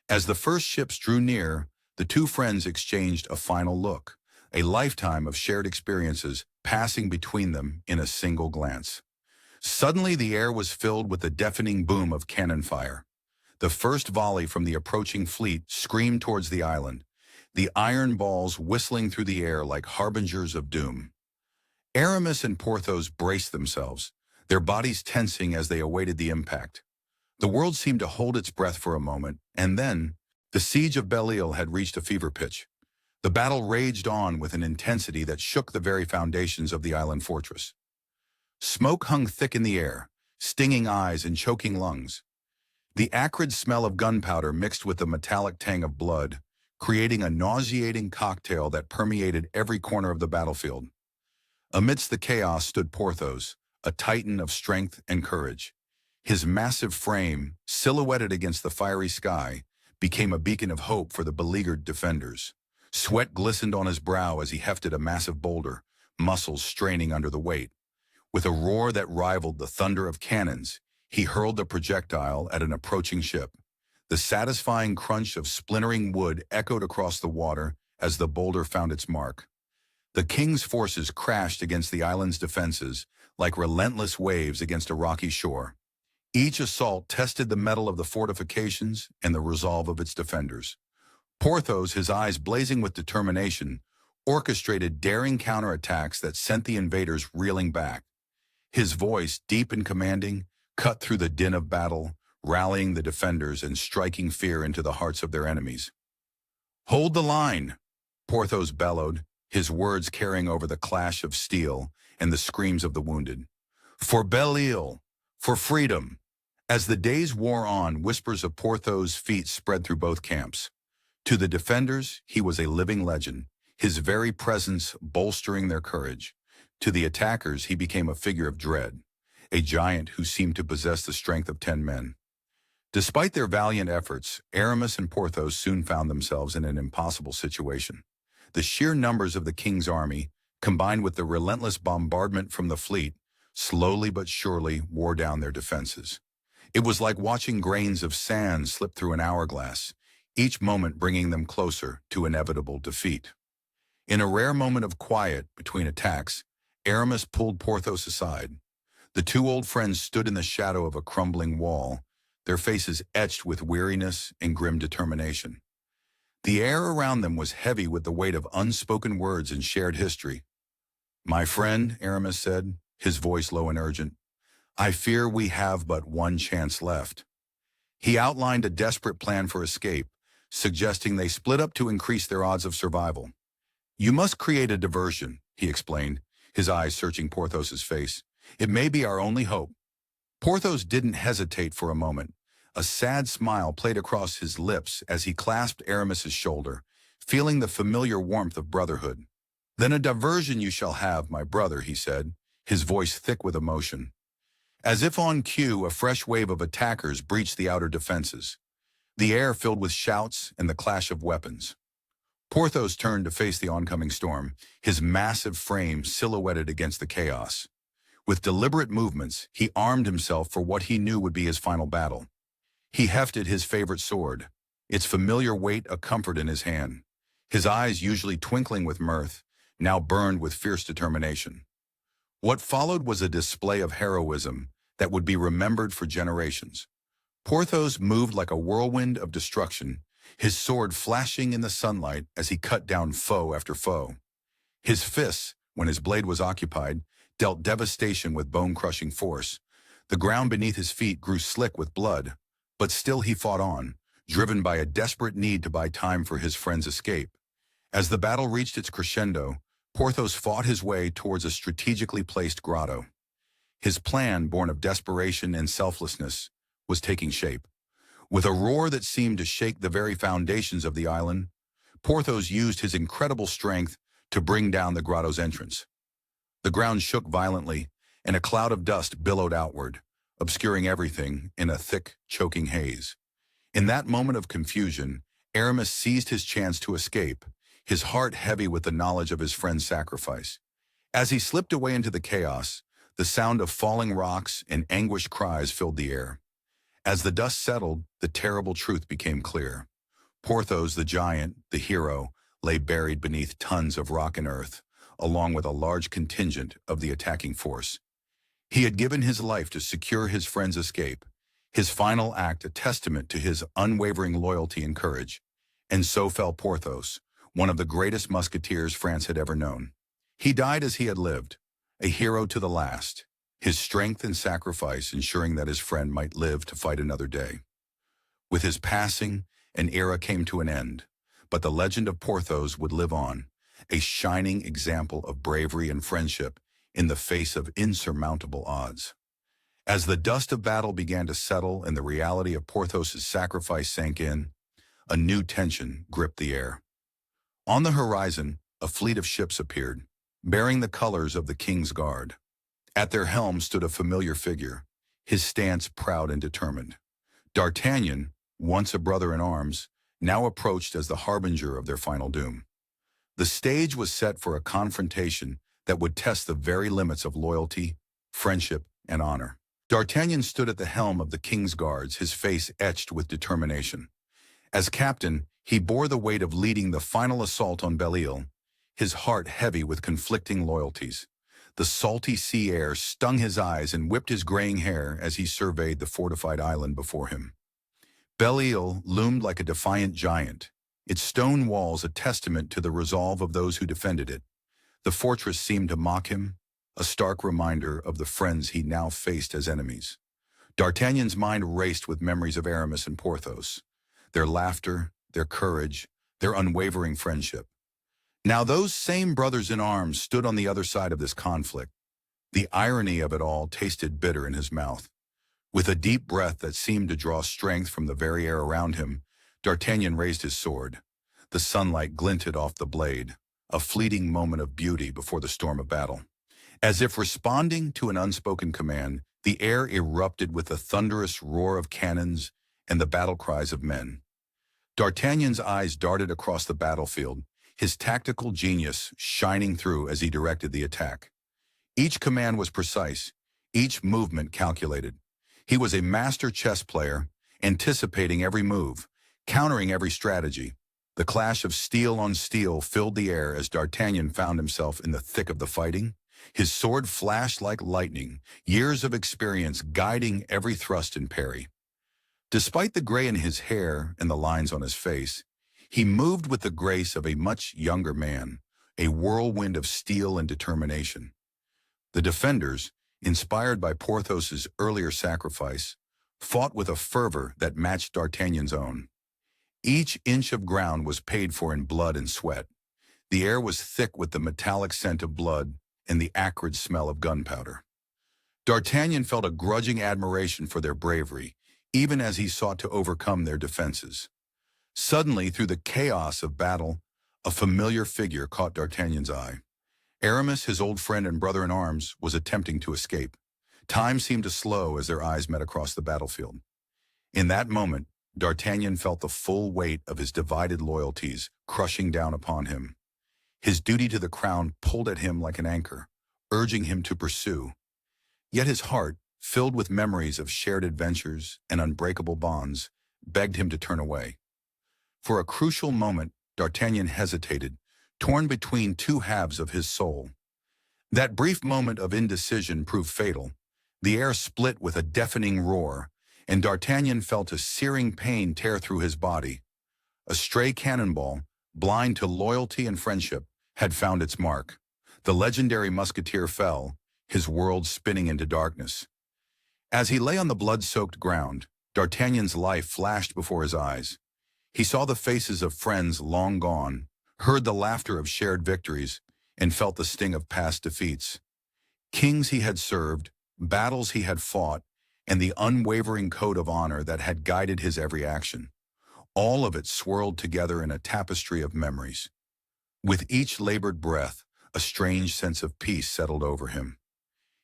As the first ships drew near, the two friends exchanged a final look, a lifetime of shared experiences passing between them in a single glance. Suddenly the air was filled with the deafening boom of cannon fire. The first volley from the approaching fleet screamed towards the island, the iron balls whistling through the air like harbingers of doom. Aramis and Porthos braced themselves, their bodies tensing as they awaited the impact. The world seemed to hold its breath for a moment, and then the siege of Belle-Île had reached a fever pitch. The battle raged on with an intensity that shook the very foundations of the island fortress. Smoke hung thick in the air, stinging eyes and choking lungs. The acrid smell of gunpowder mixed with the metallic tang of blood, creating a nauseating cocktail that permeated every corner of the battlefield. Amidst the chaos stood Porthos, a titan of strength and courage. His massive frame, silhouetted against the fiery sky, became a beacon of hope for the beleaguered defenders. Sweat glistened on his brow as he hefted a massive boulder, muscles straining under the weight. With a roar that rivaled the thunder of cannons, he hurled the projectile at an approaching ship. The satisfying crunch of splintering wood echoed across the water as the boulder found its mark. The king's forces crashed against the island's defenses like relentless waves against a rocky shore. Each assault tested the mettle of the fortifications and the resolve of its defenders. Porthos, his eyes blazing with determination, orchestrated daring counterattacks that sent the invaders reeling back. His voice, deep and commanding, cut through the din of battle, rallying the defenders and striking fear into the hearts of their enemies. "Hold the line!" Porthos bellowed, his words carrying over the clash of steel and the screams of the wounded. "For Belle-Île! For freedom!" As the days wore on, whispers of Porthos' feat spread through both camps. To the defenders, he was a living legend, his very presence bolstering their courage. To the attackers, he became a figure of dread, a giant who seemed to possess the strength of 10 men. Despite their valiant efforts, Aramis and Porthos soon found themselves in an impossible situation. The sheer numbers of the king's army, combined with the relentless bombardment from the fleet, slowly but surely wore down their defenses. It was like watching grains of sand slip through an hourglass, each moment bringing them closer to inevitable defeat. In a rare moment of quiet between attacks, Aramis pulled Porthos aside. The two old friends stood in the shadow of a crumbling wall, their faces etched with weariness and grim determination. The air around them was heavy with the weight of unspoken words and shared history. "My friend," Aramis said, his voice low and urgent. "I fear we have but one chance left." He outlined a desperate plan for escape, suggesting they split up to increase their odds of survival. "You must create a diversion," he explained, his eyes searching Porthos's face. "It may be our only hope." Porthos didn't hesitate for a moment. A sad smile played across his lips as he clasped Aramis's shoulder, feeling the familiar warmth of brotherhood. "Then a diversion you shall have, my brother," he said, his voice thick with emotion. As if on cue, a fresh wave of attackers breached the outer defenses. The air filled with shouts and the clash of weapons. Porthos turned to face the oncoming storm, his massive frame silhouetted against the chaos. With deliberate movements, he armed himself for what he knew would be his final battle. He hefted his favorite sword, its familiar weight a comfort in his hand. His eyes, usually twinkling with mirth, now burned with fierce determination. What followed was a display of heroism that would be remembered for generations. Porthos moved like a whirlwind of destruction, his sword flashing in the sunlight as he cut down foe after foe. His fists, when his blade was occupied, dealt devastation with bone-crushing force. The ground beneath his feet grew slick with blood, but still he fought on, driven by a desperate need to buy time for his friend's escape. As the battle reached its crescendo, Porthos fought his way towards a strategically placed grotto. His plan, born of desperation and selflessness, was taking shape. With a roar that seemed to shake the very foundations of the island, Porthos used his incredible strength to bring down the grotto's entrance. The ground shook violently, and a cloud of dust billowed outward, obscuring everything in a thick, choking haze. In that moment of confusion, Aramis seized his chance to escape, his heart heavy with the knowledge of his friend's sacrifice. As he slipped away into the chaos, the sound of falling rocks and anguished cries filled the air. As the dust settled, the terrible truth became clear. Porthos, the giant, the hero, lay buried beneath tons of rock and earth, along with a large contingent of the attacking force. He had given his life to secure his friend's escape, his final act a testament to his unwavering loyalty and courage. And so fell Porthos, one of the greatest musketeers France had ever known. He died as he had lived, a hero to the last, his strength and sacrifice ensuring that his friend might live to fight another day. With his passing, an era came to an end, but the legend of Porthos would live on, a shining example of bravery and friendship in the face of insurmountable odds. As the dust of battle began to settle and the reality of Porthos's sacrifice sank in, a new tension gripped the air. On the horizon, a fleet of ships appeared, bearing the colors of the King's Guard. At their helm stood a familiar figure, his stance proud and determined. D'Artagnan, once a brother in arms, now approached as the harbinger of their final doom. The stage was set for a confrontation that would test the very limits of loyalty, friendship, and honor. D'Artagnan stood at the helm of the King's Guards, his face etched with determination. As captain, he bore the weight of leading the final assault on Belle-Île, his heart heavy with conflicting loyalties. The salty sea air stung his eyes and whipped his graying hair as he surveyed the fortified island before him. Belle-Île loomed like a defiant giant, its stone walls a testament to the resolve of those who defended it. The fortress seemed to mock him, a stark reminder of the friends he now faced as enemies. D'Artagnan's mind raced with memories of Aramis and Porthos, their laughter, their courage, their unwavering friendship. Now those same brothers in arms stood on the other side of this conflict. The irony of it all tasted bitter in his mouth. With a deep breath that seemed to draw strength from the very air around him, D'Artagnan raised his sword. The sunlight glinted off the blade, a fleeting moment of beauty before the storm of battle. As if responding to an unspoken command, the air erupted with the thunderous roar of cannons and the battle cries of men. D'Artagnan's eyes darted across the battlefield, his tactical genius shining through as he directed the attack. Each command was precise, each movement calculated. He was a master chess player, anticipating every move, countering every strategy. The clash of steel on steel filled the air as D'Artagnan found himself in the thick of the fighting. His sword flashed like lightning, years of experience guiding every thrust and parry. Despite the gray in his hair and the lines on his face, he moved with the grace of a much younger man, a whirlwind of steel and determination. The defenders, inspired by Porthos's earlier sacrifice, fought with a fervor that matched D'Artagnan's own. Each inch of ground was paid for in blood and sweat. The air was thick with the metallic scent of blood and the acrid smell of gunpowder. D'Artagnan felt a grudging admiration for their bravery, even as he sought to overcome their defenses. Suddenly, through the chaos of battle, a familiar figure caught D'Artagnan's eye. Aramis, his old friend and brother-in-arms, was attempting to escape. Time seemed to slow as their eyes met across the battlefield. In that moment, D'Artagnan felt the full weight of his divided loyalties crushing down upon him. His duty to the crown pulled at him like an anchor, urging him to pursue. Yet his heart, filled with memories of shared adventures and unbreakable bonds, begged him to turn away. For a crucial moment, D'Artagnan hesitated, torn between two halves of his soul. That brief moment of indecision proved fatal. The air split with a deafening roar, and D'Artagnan felt a searing pain tear through his body. A stray cannonball, blind to loyalty and friendship, had found its mark. The legendary musketeer fell, his world spinning into darkness. As he lay on the blood-soaked ground, D'Artagnan's life flashed before his eyes. He saw the faces of friends long gone, heard the laughter of shared victories, and felt the sting of past defeats. Kings he had served, battles he had fought, and the unwavering code of honor that had guided his every action. All of it swirled together in a tapestry of memories. With each labored breath, a strange sense of peace settled over him.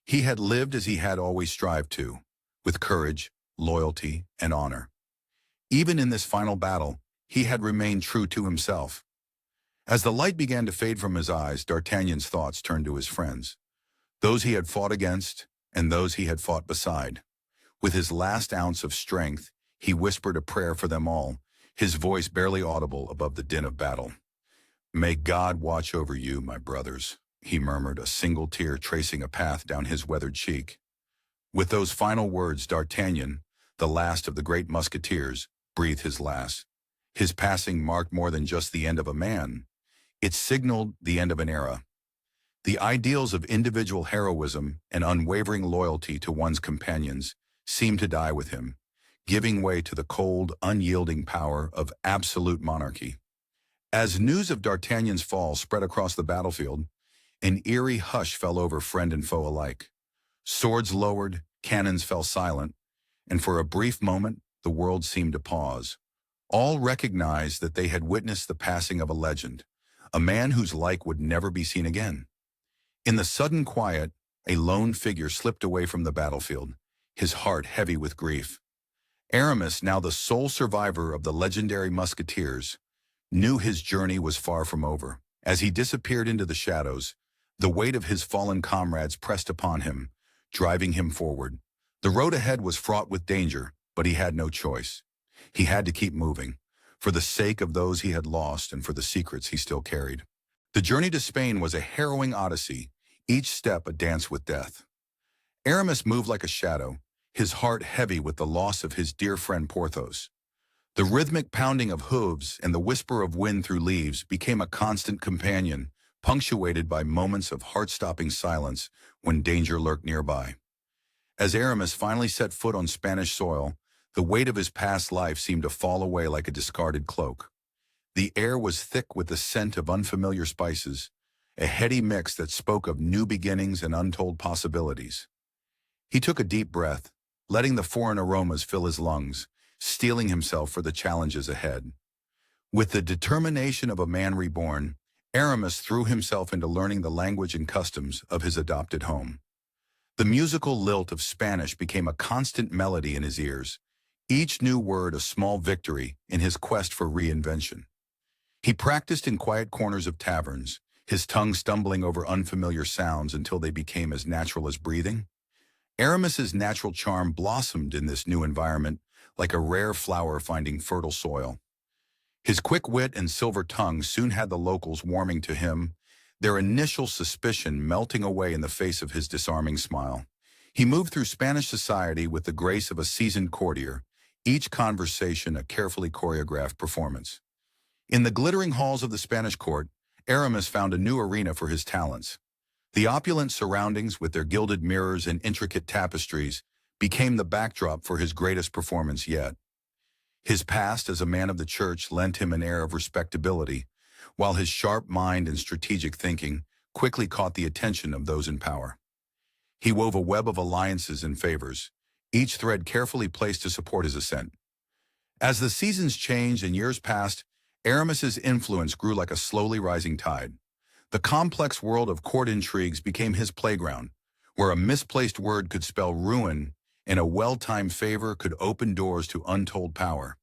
He had lived as he had always strived to, with courage, loyalty, and honor. Even in this final battle, he had remained true to himself. As the light began to fade from his eyes, D'Artagnan's thoughts turned to his friends, those he had fought against and those he had fought beside. With his last ounce of strength, he whispered a prayer for them all, his voice barely audible above the din of battle. "May God watch over you, my brothers," he murmured, a single tear tracing a path down his weathered cheek. With those final words, D'Artagnan, the last of the great musketeers, breathed his last. His passing marked more than just the end of a man. It signaled the end of an era. The ideals of individual heroism and unwavering loyalty to one's companions seemed to die with him, giving way to the cold, unyielding power of absolute monarchy. As news of D'Artagnan's fall spread across the battlefield, an eerie hush fell over friend and foe alike. Swords lowered, cannons fell silent, and for a brief moment, the world seemed to pause. All recognized that they had witnessed the passing of a legend, a man whose like would never be seen again. In the sudden quiet, a lone figure slipped away from the battlefield, his heart heavy with grief. Aramis, now the sole survivor of the legendary Musketeers, knew his journey was far from over. As he disappeared into the shadows, the weight of his fallen comrades pressed upon him, driving him forward. The road ahead was fraught with danger, but he had no choice. He had to keep moving, for the sake of those he had lost and for the secrets he still carried. The journey to Spain was a harrowing odyssey, each step a dance with death. Aramis moved like a shadow, his heart heavy with the loss of his dear friend Porthos. The rhythmic pounding of hooves and the whisper of wind through leaves became a constant companion, punctuated by moments of heart-stopping silence when danger lurked nearby. As Aramis finally set foot on Spanish soil, the weight of his past life seemed to fall away like a discarded cloak. The air was thick with the scent of unfamiliar spices, a heady mix that spoke of new beginnings and untold possibilities. He took a deep breath, letting the foreign aromas fill his lungs, steeling himself for the challenges ahead. With the determination of a man reborn, Aramis threw himself into learning the language and customs of his adopted home. The musical lilt of Spanish became a constant melody in his ears, each new word a small victory in his quest for reinvention. He practiced in quiet corners of taverns, his tongue stumbling over unfamiliar sounds until they became as natural as breathing. Aramis's natural charm blossomed in this new environment like a rare flower finding fertile soil. His quick wit and silver tongue soon had the locals warming to him, their initial suspicion melting away in the face of his disarming smile. He moved through Spanish society with the grace of a seasoned courtier, each conversation a carefully choreographed performance. In the glittering halls of the Spanish court, Aramis found a new arena for his talents. The opulent surroundings with their gilded mirrors and intricate tapestries became the backdrop for his greatest performance yet. His past as a man of the church lent him an air of respectability, while his sharp mind and strategic thinking quickly caught the attention of those in power. He wove a web of alliances and favors, each thread carefully placed to support his ascent. As the seasons changed and years passed, Aramis's influence grew like a slowly rising tide. The complex world of court intrigues became his playground, where a misplaced word could spell ruin and a well-timed favor could open doors to untold power.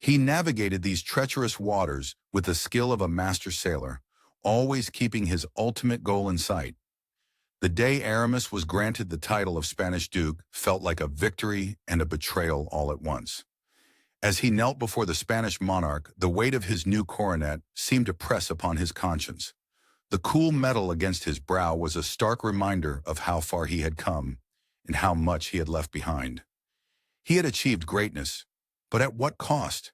He navigated these treacherous waters with the skill of a master sailor, always keeping his ultimate goal in sight. The day Aramis was granted the title of Spanish Duke felt like a victory and a betrayal all at once. As he knelt before the Spanish monarch, the weight of his new coronet seemed to press upon his conscience. The cool metal against his brow was a stark reminder of how far he had come and how much he had left behind. He had achieved greatness, but at what cost?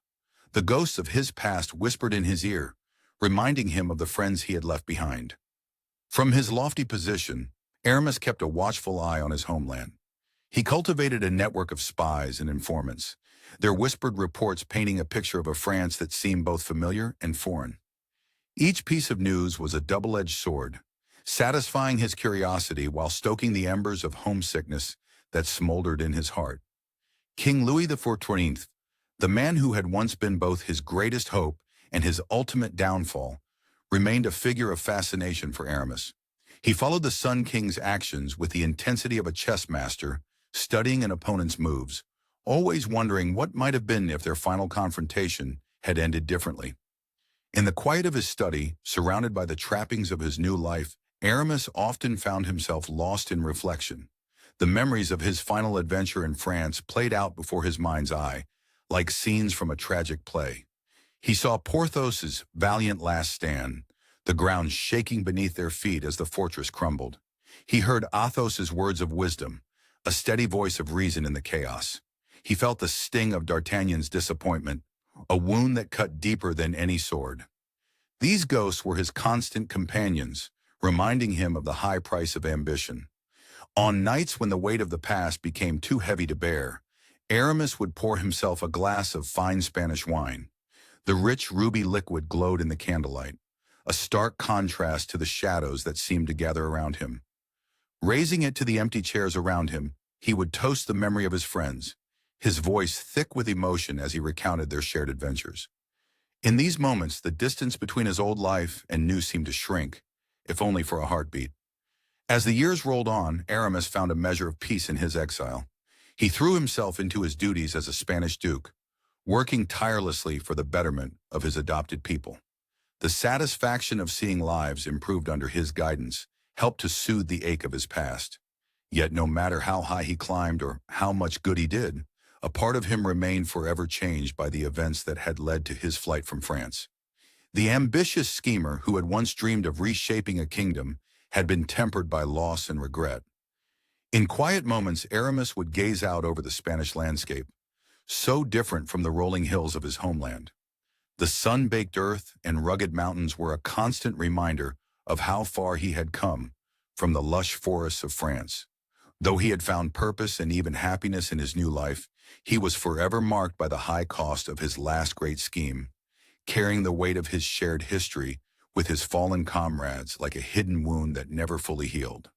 The ghosts of his past whispered in his ear, reminding him of the friends he had left behind. From his lofty position, Aramis kept a watchful eye on his homeland. He cultivated a network of spies and informants, their whispered reports painting a picture of a France that seemed both familiar and foreign. Each piece of news was a double-edged sword, satisfying his curiosity while stoking the embers of homesickness that smoldered in his heart. King Louis XIV, the man who had once been both his greatest hope and his ultimate downfall, remained a figure of fascination for Aramis. He followed the Sun King's actions with the intensity of a chess master, studying an opponent's moves, always wondering what might have been if their final confrontation had ended differently. In the quiet of his study, surrounded by the trappings of his new life, Aramis often found himself lost in reflection. The memories of his final adventure in France played out before his mind's eye, like scenes from a tragic play. He saw Porthos's valiant last stand, the ground shaking beneath their feet as the fortress crumbled. He heard Athos's words of wisdom, a steady voice of reason in the chaos. He felt the sting of D'Artagnan's disappointment, a wound that cut deeper than any sword. These ghosts were his constant companions, reminding him of the high price of ambition. On nights when the weight of the past became too heavy to bear, Aramis would pour himself a glass of fine Spanish wine. The rich ruby liquid glowed in the candlelight, a stark contrast to the shadows that seemed to gather around him. Raising it to the empty chairs around him, he would toast the memory of his friends, his voice thick with emotion as he recounted their shared adventures. In these moments, the distance between his old life and new seemed to shrink, if only for a heartbeat. As the years rolled on, Aramis found a measure of peace in his exile. He threw himself into his duties as a Spanish duke, working tirelessly for the betterment of his adopted people. The satisfaction of seeing lives improved under his guidance helped to soothe the ache of his past. Yet no matter how high he climbed or how much good he did, a part of him remained forever changed by the events that had led to his flight from France. The ambitious schemer who had once dreamed of reshaping a kingdom had been tempered by loss and regret. In quiet moments, Aramis would gaze out over the Spanish landscape, so different from the rolling hills of his homeland. The sun-baked earth and rugged mountains were a constant reminder of how far he had come from the lush forests of France. Though he had found purpose and even happiness in his new life, he was forever marked by the high cost of his last great scheme, carrying the weight of his shared history with his fallen comrades like a hidden wound that never fully healed.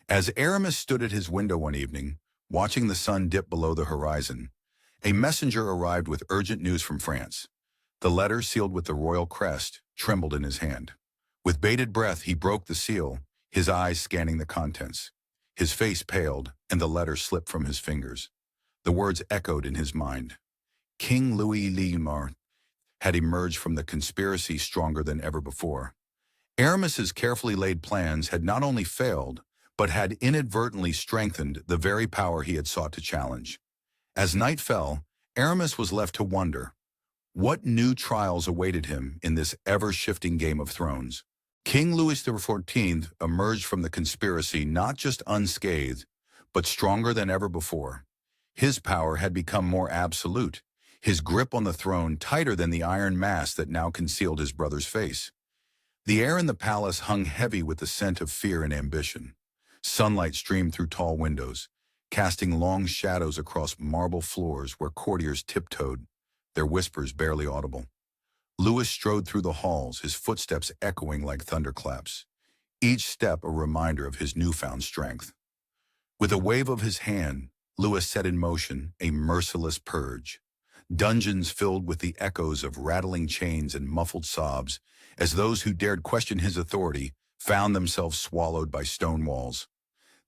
As Aramis stood at his window one evening, watching the sun dip below the horizon, a messenger arrived with urgent news from France. The letter, sealed with the royal crest, trembled in his hand. With bated breath, he broke the seal, his eyes scanning the contents. His face paled, and the letter slipped from his fingers. The words echoed in his mind. King Louis XIV had emerged from the conspiracy stronger than ever before. Aramis's carefully laid plans had not only failed, but had inadvertently strengthened the very power he had sought to challenge. As night fell, Aramis was left to wonder, what new trials awaited him in this ever-shifting Game of Thrones? King Louis XIV emerged from the conspiracy not just unscathed, but stronger than ever before. His power had become more absolute, his grip on the throne tighter than the iron mask that now concealed his brother's face. The air in the palace hung heavy with the scent of fear and ambition. Sunlight streamed through tall windows, casting long shadows across marble floors where courtiers tiptoed, their whispers barely audible. Louis strode through the halls, his footsteps echoing like thunderclaps, each step a reminder of his newfound strength. With a wave of his hand, Louis set in motion a merciless purge. Dungeons filled with the echoes of rattling chains and muffled sobs, as those who dared question his authority found themselves swallowed by stone walls.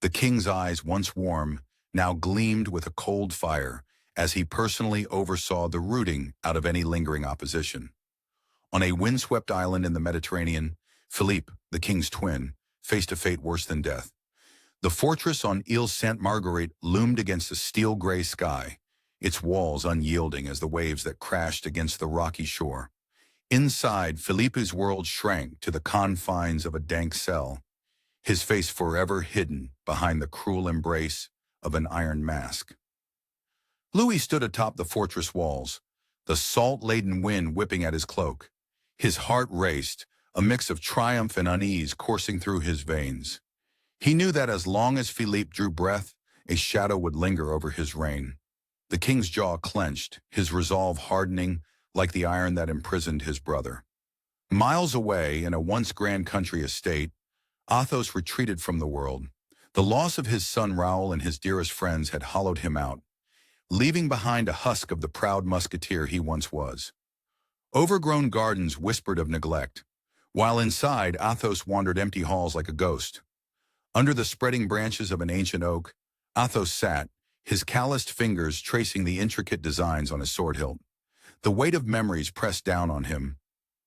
The king's eyes, once warm, now gleamed with a cold fire as he personally oversaw the rooting out of any lingering opposition. On a windswept island in the Mediterranean, Philippe, the king's twin, faced a fate worse than death. The fortress on Ile Sainte-Marguerite loomed against a steel-gray sky, its walls unyielding as the waves that crashed against the rocky shore. Inside, Philippe's world shrank to the confines of a dank cell, his face forever hidden behind the cruel embrace of an iron mask. Louis stood atop the fortress walls, the salt-laden wind whipping at his cloak. His heart raced, a mix of triumph and unease coursing through his veins. He knew that as long as Philippe drew breath, a shadow would linger over his reign. The king's jaw clenched, his resolve hardening like the iron that imprisoned his brother. Miles away, in a once grand country estate, Athos retreated from the world. The loss of his son Raoul and his dearest friends had hollowed him out, leaving behind a husk of the proud musketeer he once was. Overgrown gardens whispered of neglect, while inside Athos wandered empty halls like a ghost. Under the spreading branches of an ancient oak, Athos sat, his calloused fingers tracing the intricate designs on his sword hilt. The weight of memories pressed down on him,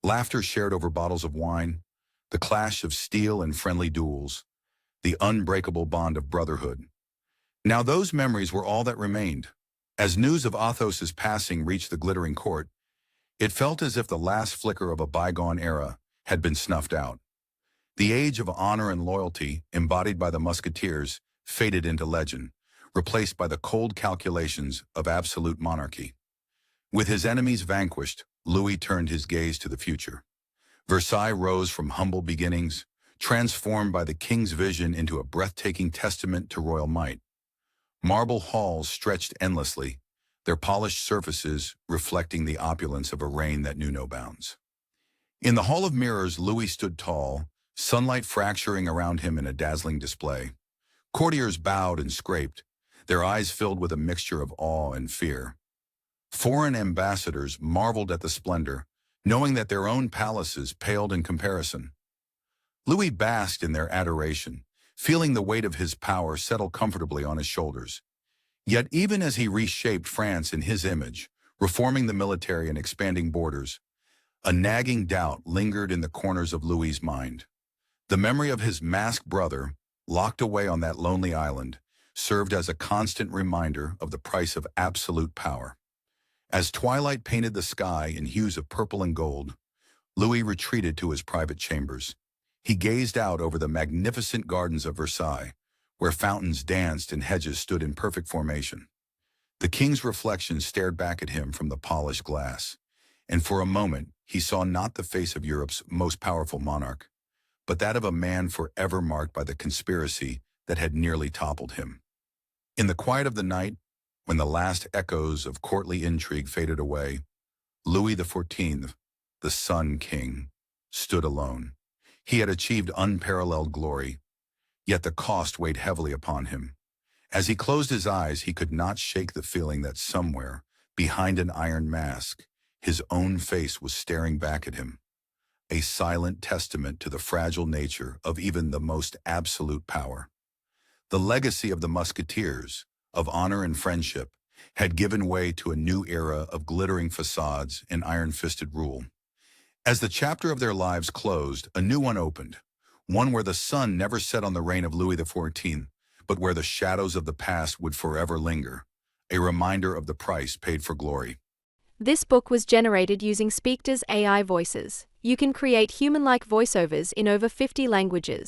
laughter shared over bottles of wine, the clash of steel in friendly duels, the unbreakable bond of brotherhood. Now those memories were all that remained. As news of Athos's passing reached the glittering court, it felt as if the last flicker of a bygone era had been snuffed out. The age of honor and loyalty, embodied by the Musketeers, faded into legend, replaced by the cold calculations of absolute monarchy. With his enemies vanquished, Louis turned his gaze to the future. Versailles rose from humble beginnings, transformed by the king's vision into a breathtaking testament to royal might. Marble halls stretched endlessly, their polished surfaces reflecting the opulence of a reign that knew no bounds. In the Hall of Mirrors, Louis stood tall, sunlight fracturing around him in a dazzling display. Courtiers bowed and scraped, their eyes filled with a mixture of awe and fear. Foreign ambassadors marveled at the splendor, knowing that their own palaces paled in comparison. Louis basked in their adoration, feeling the weight of his power settle comfortably on his shoulders. Yet even as he reshaped France in his image, reforming the military and expanding borders, a nagging doubt lingered in the corners of Louis's mind. The memory of his masked brother, locked away on that lonely island, served as a constant reminder of the price of absolute power. As twilight painted the sky in hues of purple and gold, Louis retreated to his private chambers. He gazed out over the magnificent gardens of Versailles, where fountains danced and hedges stood in perfect formation. The king's reflection stared back at him from the polished glass, and for a moment he saw not the face of Europe's most powerful monarch, but that of a man forever marked by the conspiracy that had nearly toppled him. In the quiet of the night, when the last echoes of courtly intrigue faded away, Louis XIV, the Sun King, stood alone. He had achieved unparalleled glory, yet the cost weighed heavily upon him. As he closed his eyes, he could not shake the feeling that somewhere, behind an iron mask, his own face was staring back at him, a silent testament to the fragile nature of even the most absolute power. The legacy of the Musketeers, of honor and friendship, had given way to a new era of glittering facades and iron-fisted rule. As the chapter of their lives closed, a new one opened, one where the sun never set on the reign of Louis XIV, but where the shadows of the past would forever linger, a reminder of the price paid for glory. This book was generated using Speakter's AI voices. You can create human-like voiceovers in over 50 languages.